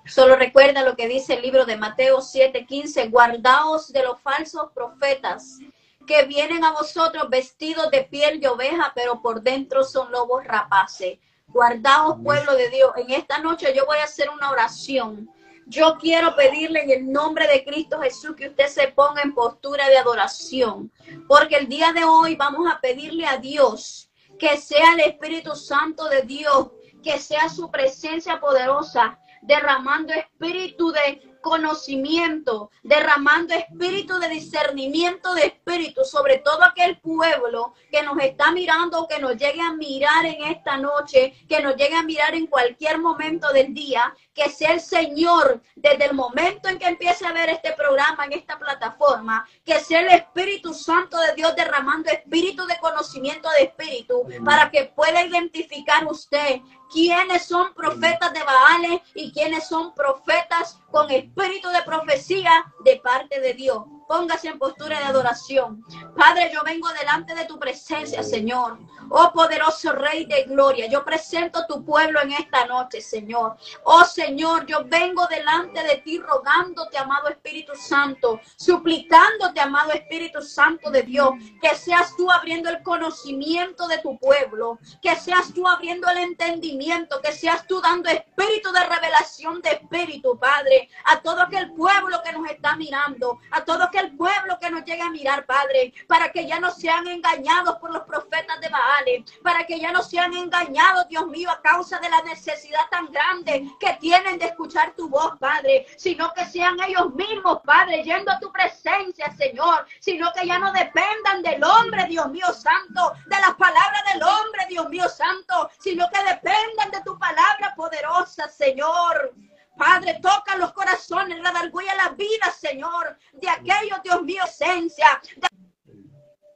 Solo recuerda lo que dice el libro de Mateo 7:15, guardaos de los falsos profetas que vienen a vosotros vestidos de piel de oveja, pero por dentro son lobos rapaces. Guardaos, pueblo de Dios. En esta noche yo voy a hacer una oración. Yo quiero pedirle en el nombre de Cristo Jesús que usted se ponga en postura de adoración, porque el día de hoy vamos a pedirle a Dios que sea el Espíritu Santo de Dios, que sea su presencia poderosa, derramando espíritu de conocimiento, derramando espíritu de discernimiento de espíritu sobre todo aquel pueblo que nos está mirando o que nos llegue a mirar en esta noche, que nos llegue a mirar en cualquier momento del día, que sea el Señor desde el momento en que empiece a ver este programa en esta plataforma, que sea el Espíritu Santo de Dios derramando espíritu de conocimiento de espíritu para que pueda identificar usted quiénes son profetas de Baales y quiénes son profetas con espíritu de profecía de parte de Dios. Póngase en postura de adoración. Padre, yo vengo delante de tu presencia, Señor. Oh poderoso Rey de gloria, yo presento tu pueblo en esta noche, Señor. Oh Señor, yo vengo delante de ti rogándote, amado Espíritu Santo, suplicándote, amado Espíritu Santo de Dios, que seas tú abriendo el conocimiento de tu pueblo, que seas tú abriendo el entendimiento, que seas tú dando espíritu de revelación de espíritu, Padre, a todo aquel pueblo que nos está mirando, a todo aquel pueblo que nos llegue a mirar, Padre, para que ya no sean engañados por los profetas de Baal, para que ya no sean engañados, Dios mío, a causa de la necesidad tan grande que tienen de escuchar tu voz, Padre, sino que sean ellos mismos, Padre, yendo a tu presencia, Señor, sino que ya no dependan del hombre, Dios mío santo, de las palabras del hombre, Dios mío santo, sino que dependan de tu palabra poderosa, Señor. Padre, toca los corazones, redarguye la vida, Señor, de aquellos, Dios mío, esencia, de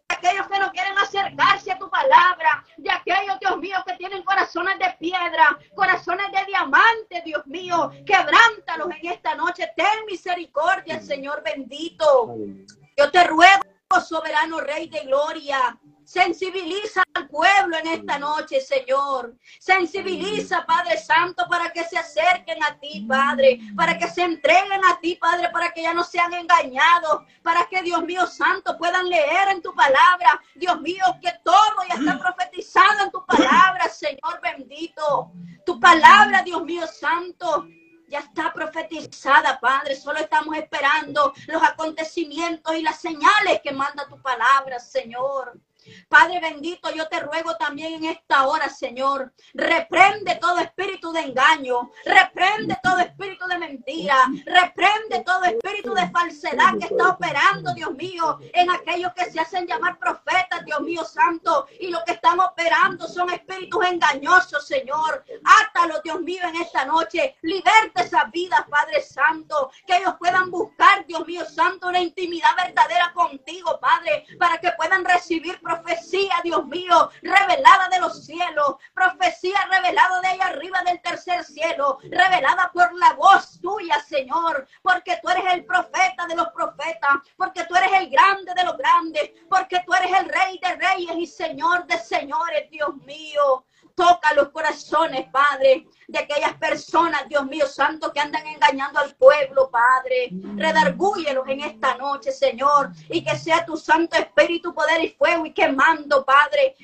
aquellos que no quieren acercarse a tu palabra, de aquellos, Dios mío, que tienen corazones de piedra, corazones de diamante, Dios mío, quebrántalos en esta noche, ten misericordia, Señor bendito. Yo te ruego, soberano Rey de Gloria, sensibiliza al pueblo en esta noche, Señor. Sensibiliza, Padre Santo, para que se acerquen a ti, Padre, para que se entreguen a ti, Padre, para que ya no sean engañados, para que, Dios mío santo, puedan leer en tu palabra, Dios mío, que todo ya está profetizado en tu palabra, Señor bendito. Tu palabra, Dios mío santo, ya está profetizada, Padre. Solo estamos esperando los acontecimientos y las señales que manda tu palabra, Señor. Padre bendito, yo te ruego también en esta hora, Señor, reprende todo espíritu de engaño, reprende todo espíritu de mentira, reprende todo espíritu de falsedad que está operando, Dios mío, en aquellos que se hacen llamar profetas, Dios mío santo, y lo que están operando son espíritus engañosos, Señor. Átalo, Dios mío, en esta noche, liberta esas vidas, Padre Santo, que ellos puedan buscar, Dios mío santo, una intimidad verdadera contigo, Padre, para que puedan recibir profecía, Dios mío, revelada de los cielos, profecía revelada de allá arriba del tercer cielo, revelada por la voz tuya, Señor, porque tú eres el profeta de los profetas, porque tú eres el grande de los grandes, porque tú eres el Rey de reyes y Señor de señores, Dios mío. Toca los corazones, Padre, de aquellas personas, Dios mío santo, que andan engañando al pueblo, Padre. Redargúyelos en esta noche, Señor, y que sea tu Santo Espíritu, poder y fuego, y quemando, Padre,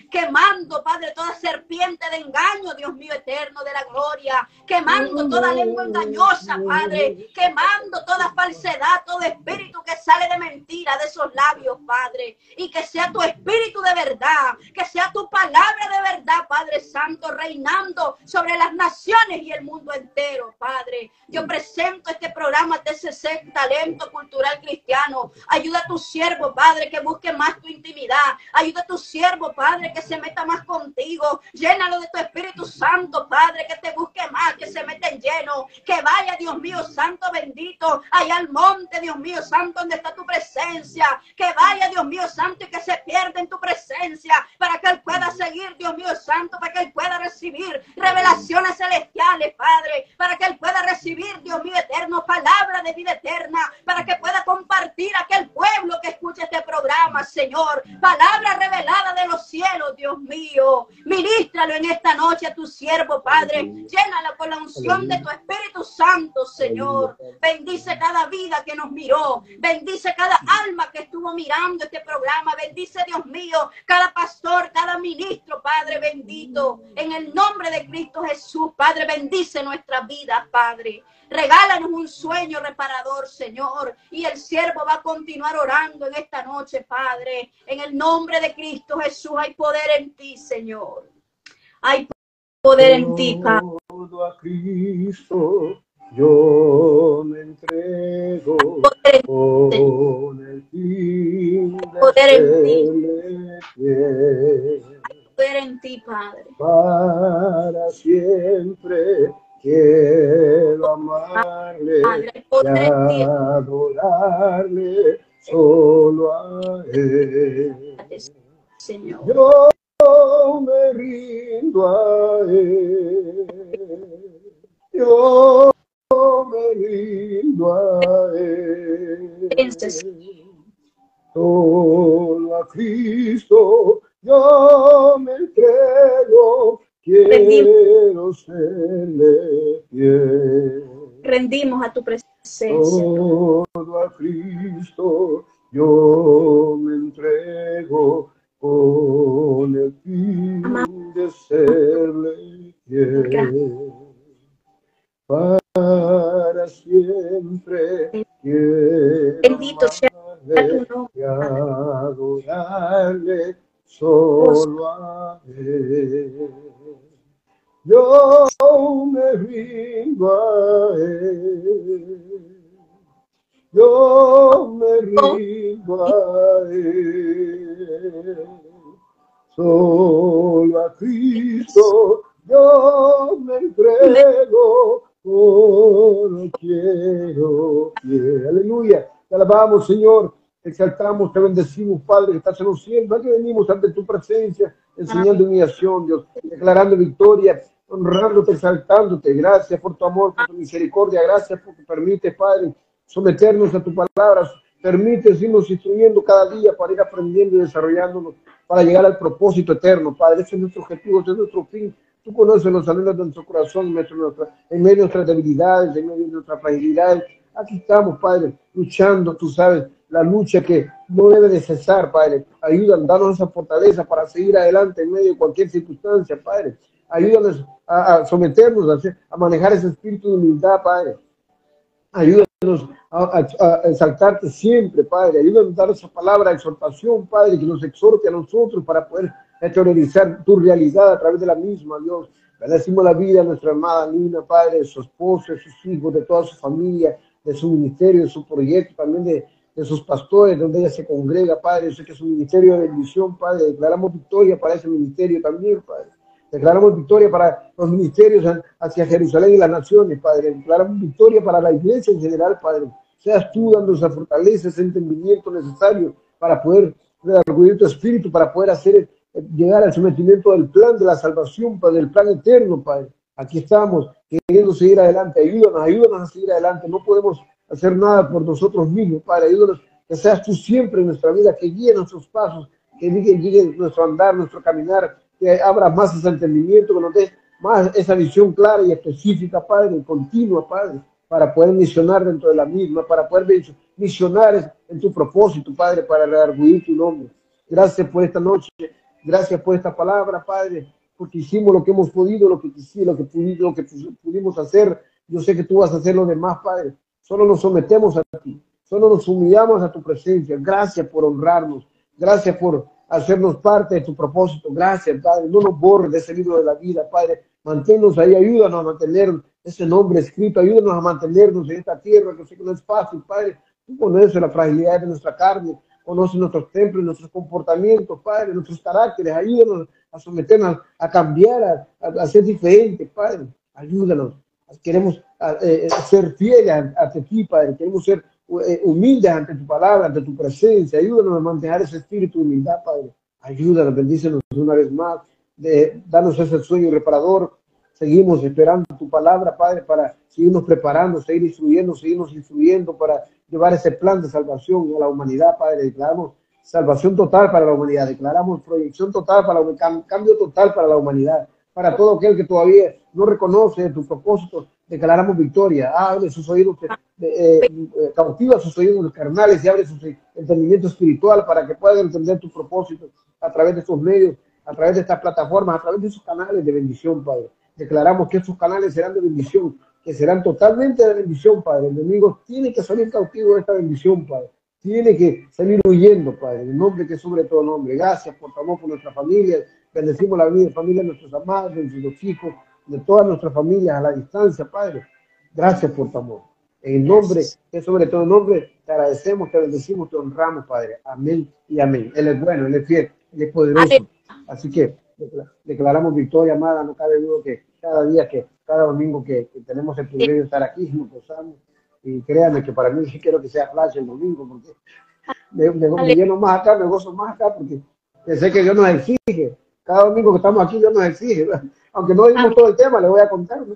toda serpiente de engaño, Dios mío eterno de la gloria, quemando toda lengua engañosa, Padre, quemando toda falsedad, todo espíritu que sale de mentira de esos labios, Padre, y que sea tu espíritu de verdad, que sea tu palabra de verdad, Padre Santo, reinando sobre las naciones y el mundo entero, Padre. Yo presento este programa TCC, Talento Cultural Cristiano. Ayuda a tu siervo, Padre, que busque más tu intimidad. Ayuda a tu siervo, Padre, que se meta más contigo. Llénalo de tu Espíritu Santo, Padre, que te busque más, que se meta en lleno. Que vaya, Dios mío, Santo bendito, allá al monte, Dios mío, Santo, donde está tu presencia. Que vaya, Dios mío, Santo, y que se pierda en tu presencia, para que él pueda seguir, Dios mío, Santo, para que él pueda recibir revelaciones celestiales, Padre, para que él pueda recibir, Dios mío eterno, palabra de vida eterna, para que pueda compartir a aquel pueblo que escuche este programa, Señor, palabra revelada de los cielos, Dios mío. Ministralo en esta noche a tu siervo, Padre, llénalo con la unción de tu Espíritu Santo, Señor. Bendice cada vida que nos miró, bendice cada alma que estuvo mirando este programa, bendice, Dios mío, cada pastor, cada ministro, Padre bendito, en el nombre de Cristo Jesús, Padre, bendice nuestras vidas, Padre. Regálanos un sueño reparador, Señor, y el siervo va a continuar orando en esta noche, Padre. En el nombre de Cristo Jesús hay poder en ti, Señor. Hay poder en ti, Padre. Todo a Cristo yo me entrego con el fin de serle fiel. Poder en ti, Padre. Para siempre quiero amarle y adorarle solo a él. Señor. Yo me rindo a él. Yo me rindo a él. Solo a Cristo yo me entrego, quiero serle fiel. Rendimos a tu presencia. Todo a Cristo yo me entrego, con el fin de serle fiel. Para siempre siempre quiero Bendito sea tu amarle y nombre. adorarle Oh, solo a Él. Yo me rindo a Él. Yo me rindo a Él. Solo a Cristo yo me entrego, todo quiero fiel. Aleluya, te alabamos, Señor, te exaltamos, te bendecimos, Padre, que estás en los cielos. Aquí venimos ante tu presencia, enseñando humillación, Dios, declarando victoria, honrándote, exaltándote. Gracias por tu amor, por tu misericordia, gracias porque permites, Padre, someternos a tu palabra. Permite irnos instruyendo cada día para ir aprendiendo y desarrollándonos, para llegar al propósito eterno, Padre. Ese es nuestro objetivo, ese es nuestro fin. Tú conoces los anhelos de nuestro corazón, en medio de nuestras debilidades, en medio de nuestras fragilidades. Aquí estamos, Padre, luchando, tú sabes, la lucha que no debe de cesar, Padre. Ayúdanos, danos esa fortaleza para seguir adelante en medio de cualquier circunstancia, Padre. Ayúdanos a someternos, a manejar ese espíritu de humildad, Padre. Ayúdanos a exaltarte siempre, Padre. Ayúdanos a dar esa palabra de exhortación, Padre, que nos exhorte a nosotros para poder exteriorizar tu realidad a través de la misma, Dios. Bendecimos la vida de nuestra amada Nina, Padre, de su esposo, de sus hijos, de toda su familia, de su ministerio, de su proyecto, también de sus pastores, donde ella se congrega, Padre. Yo sé que es un ministerio de bendición, Padre. Declaramos victoria para ese ministerio también, Padre. Declaramos victoria para los ministerios hacia Jerusalén y las naciones, Padre. Declaramos victoria para la iglesia en general, Padre. Seas tú dando esa fortaleza, ese entendimiento necesario para poder redarguir tu espíritu, para poder llegar al sometimiento del plan de la salvación, Padre, del plan eterno, Padre. Aquí estamos queriendo seguir adelante. Ayúdanos a seguir adelante. No podemos hacer nada por nosotros mismos, Padre. Ayúdanos que seas tú siempre en nuestra vida, que guíe nuestros pasos, que guíe nuestro andar, nuestro caminar, que abra más ese entendimiento, que nos dé más esa visión clara y específica, Padre, y continua, Padre, para poder misionar dentro de la misma, para poder misionar en tu propósito, Padre, para redarguir tu nombre. Gracias por esta noche, gracias por esta palabra, Padre, porque hicimos lo que hemos podido, lo que pudimos hacer. Yo sé que tú vas a hacer lo demás, Padre. Solo nos sometemos a ti, solo nos humillamos a tu presencia. Gracias por honrarnos, gracias por hacernos parte de tu propósito. Gracias, Padre. No nos borres de ese libro de la vida, Padre. Manténnos ahí, ayúdanos a mantener ese nombre escrito, ayúdanos a mantenernos en esta tierra, que sé que no es fácil, Padre. Tú conoces la fragilidad de nuestra carne, conoces nuestros templos, nuestros comportamientos, Padre, nuestros caracteres. Ayúdanos a someternos, a cambiar, a ser diferentes, Padre. Ayúdanos. Queremos ser fieles ante ti, Padre. Queremos ser humildes ante tu palabra, ante tu presencia. Ayúdanos a mantener ese espíritu de humildad, Padre. Ayúdanos, bendícenos una vez más. Danos ese sueño reparador. Seguimos esperando tu palabra, Padre, para seguirnos preparando, seguirnos instruyendo para llevar ese plan de salvación a la humanidad, Padre. Declaramos salvación total para la humanidad. Declaramos proyección total para cambio total para la humanidad. Para todo aquel que todavía no reconoce tu propósito, declaramos victoria. Abre sus oídos, cautiva sus oídos carnales y abre su entendimiento espiritual para que puedan entender tu propósito a través de estos medios, a través de estas plataformas, a través de esos canales de bendición, Padre. Declaramos que estos canales serán de bendición, que serán totalmente de bendición, Padre. El enemigo tiene que salir cautivo de esta bendición, Padre. Tiene que salir huyendo, Padre, en el nombre que es sobre todo nombre. Gracias por tu amor por nuestra familia. Bendecimos la vida, familia de nuestros amados, de nuestros hijos, de todas nuestras familias a la distancia, Padre. Gracias por tu amor. En el nombre que es sobre todo nombre, te agradecemos, te bendecimos, te honramos, Padre. Amén y amén. Él es bueno, Él es fiel, Él es poderoso. Así que declaramos victoria, amada. No cabe duda que cada domingo que tenemos el privilegio de estar aquí, nos gozamos. Y créanme que para mí sí quiero que sea flash el domingo, porque me lleno más acá, me gozo más acá, porque sé que Dios nos exige. Cada domingo que estamos aquí, Dios nos exige. Aunque no dimos todo el tema, le voy a contar, ¿no?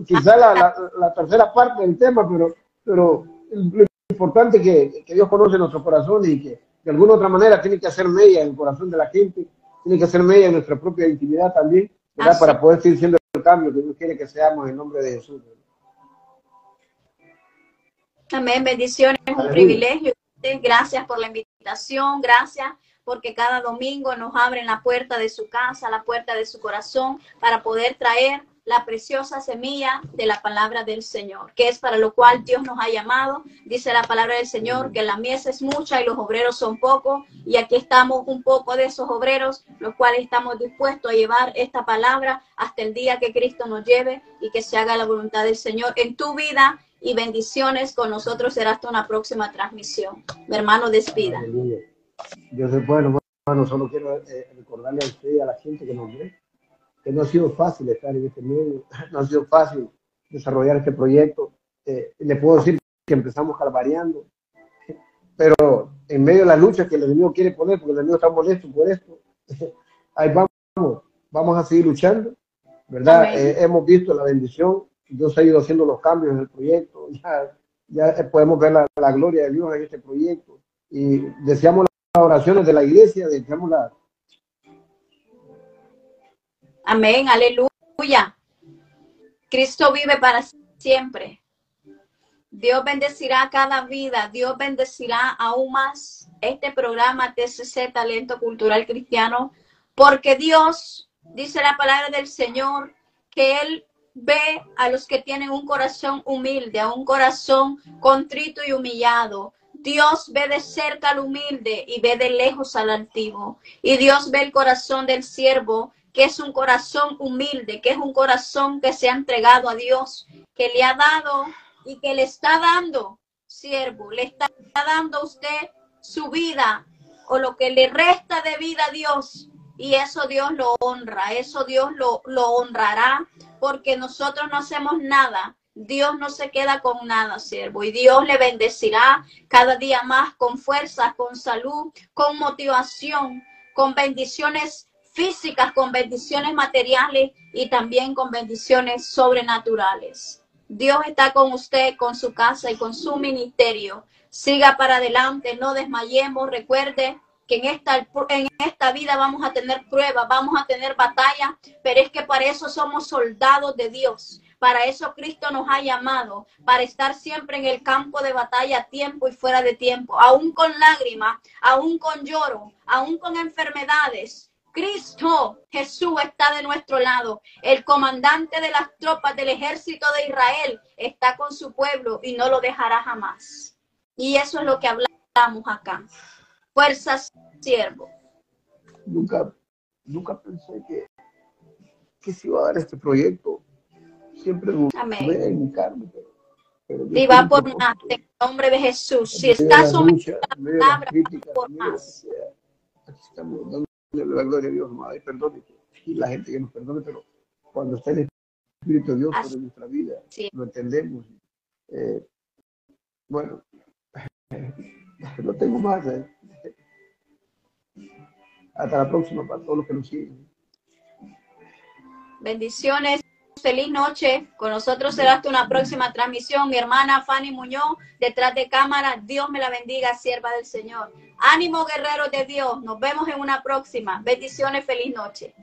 Quizá la tercera parte del tema, pero lo importante es que Dios conoce nuestro corazón y que de alguna otra manera tiene que hacer mella en el corazón de la gente, tiene que hacer mella en nuestra propia intimidad también, ¿verdad? Para poder seguir siendo el cambio que Dios quiere que seamos en nombre de Jesús. Amén, bendiciones, es un privilegio. Gracias por la invitación, gracias porque cada domingo nos abren la puerta de su casa, la puerta de su corazón, para poder traer la preciosa semilla de la palabra del Señor, que es para lo cual Dios nos ha llamado. Dice la palabra del Señor que la mies es mucha y los obreros son pocos, y aquí estamos un poco de esos obreros, los cuales estamos dispuestos a llevar esta palabra hasta el día que Cristo nos lleve y que se haga la voluntad del Señor en tu vida. Y bendiciones. Con nosotros será hasta una próxima transmisión. Mi hermano, despida. Aleluya. Dios es bueno, hermano. Solo quiero recordarle a usted y a la gente que nos ve que no ha sido fácil estar en este medio, no ha sido fácil desarrollar este proyecto. Le puedo decir que empezamos calvariando, pero en medio de la lucha que el enemigo quiere poner, porque el enemigo está molesto por esto, ahí vamos a seguir luchando, ¿verdad? Hemos visto la bendición, Dios ha ido haciendo los cambios en el proyecto, ya podemos ver la gloria de Dios en este proyecto, y deseamos las oraciones de la iglesia, deseamos la... Amén, aleluya. Cristo vive para siempre. Dios bendecirá cada vida. Dios bendecirá aún más este programa TCC Talento Cultural Cristiano, porque Dios, dice la palabra del Señor, que Él ve a los que tienen un corazón humilde, a un corazón contrito y humillado. Dios ve de cerca al humilde y ve de lejos al altivo. Y Dios ve el corazón del siervo, que es un corazón humilde, que es un corazón que se ha entregado a Dios, que le ha dado y que le está dando, siervo, le está dando a usted su vida o lo que le resta de vida a Dios. Y eso Dios lo honra, eso Dios lo honrará, porque nosotros no hacemos nada. Dios no se queda con nada, siervo, y Dios le bendecirá cada día más con fuerza, con salud, con motivación, con bendiciones físicas, con bendiciones materiales y también con bendiciones sobrenaturales. Dios está con usted, con su casa y con su ministerio. Siga para adelante, no desmayemos. Recuerde que en esta vida vamos a tener pruebas, vamos a tener batallas, pero es que para eso somos soldados de Dios. Para eso Cristo nos ha llamado, para estar siempre en el campo de batalla a tiempo y fuera de tiempo, aún con lágrimas, aún con lloro, aún con enfermedades. Cristo Jesús está de nuestro lado. El comandante de las tropas del ejército de Israel está con su pueblo y no lo dejará jamás. Y eso es lo que hablamos acá. Fuerzas, siervo. Nunca pensé que se iba a dar este proyecto. Siempre dudé en mi carne, pero y va por más, en el nombre de Jesús. Si está sometido a la palabra, va por más. Aquí estamos dándole la gloria a Dios, madre, perdone, y la gente que nos perdone, pero cuando está el Espíritu de Dios sobre nuestra vida, sí, lo entendemos. Bueno, no tengo más. Hasta la próxima para todos los que nos siguen. Bendiciones. Feliz noche. Con nosotros será hasta una próxima transmisión. Mi hermana Fanny Muñoz, detrás de cámara. Dios me la bendiga, sierva del Señor. Ánimo, guerreros de Dios. Nos vemos en una próxima. Bendiciones. Feliz noche.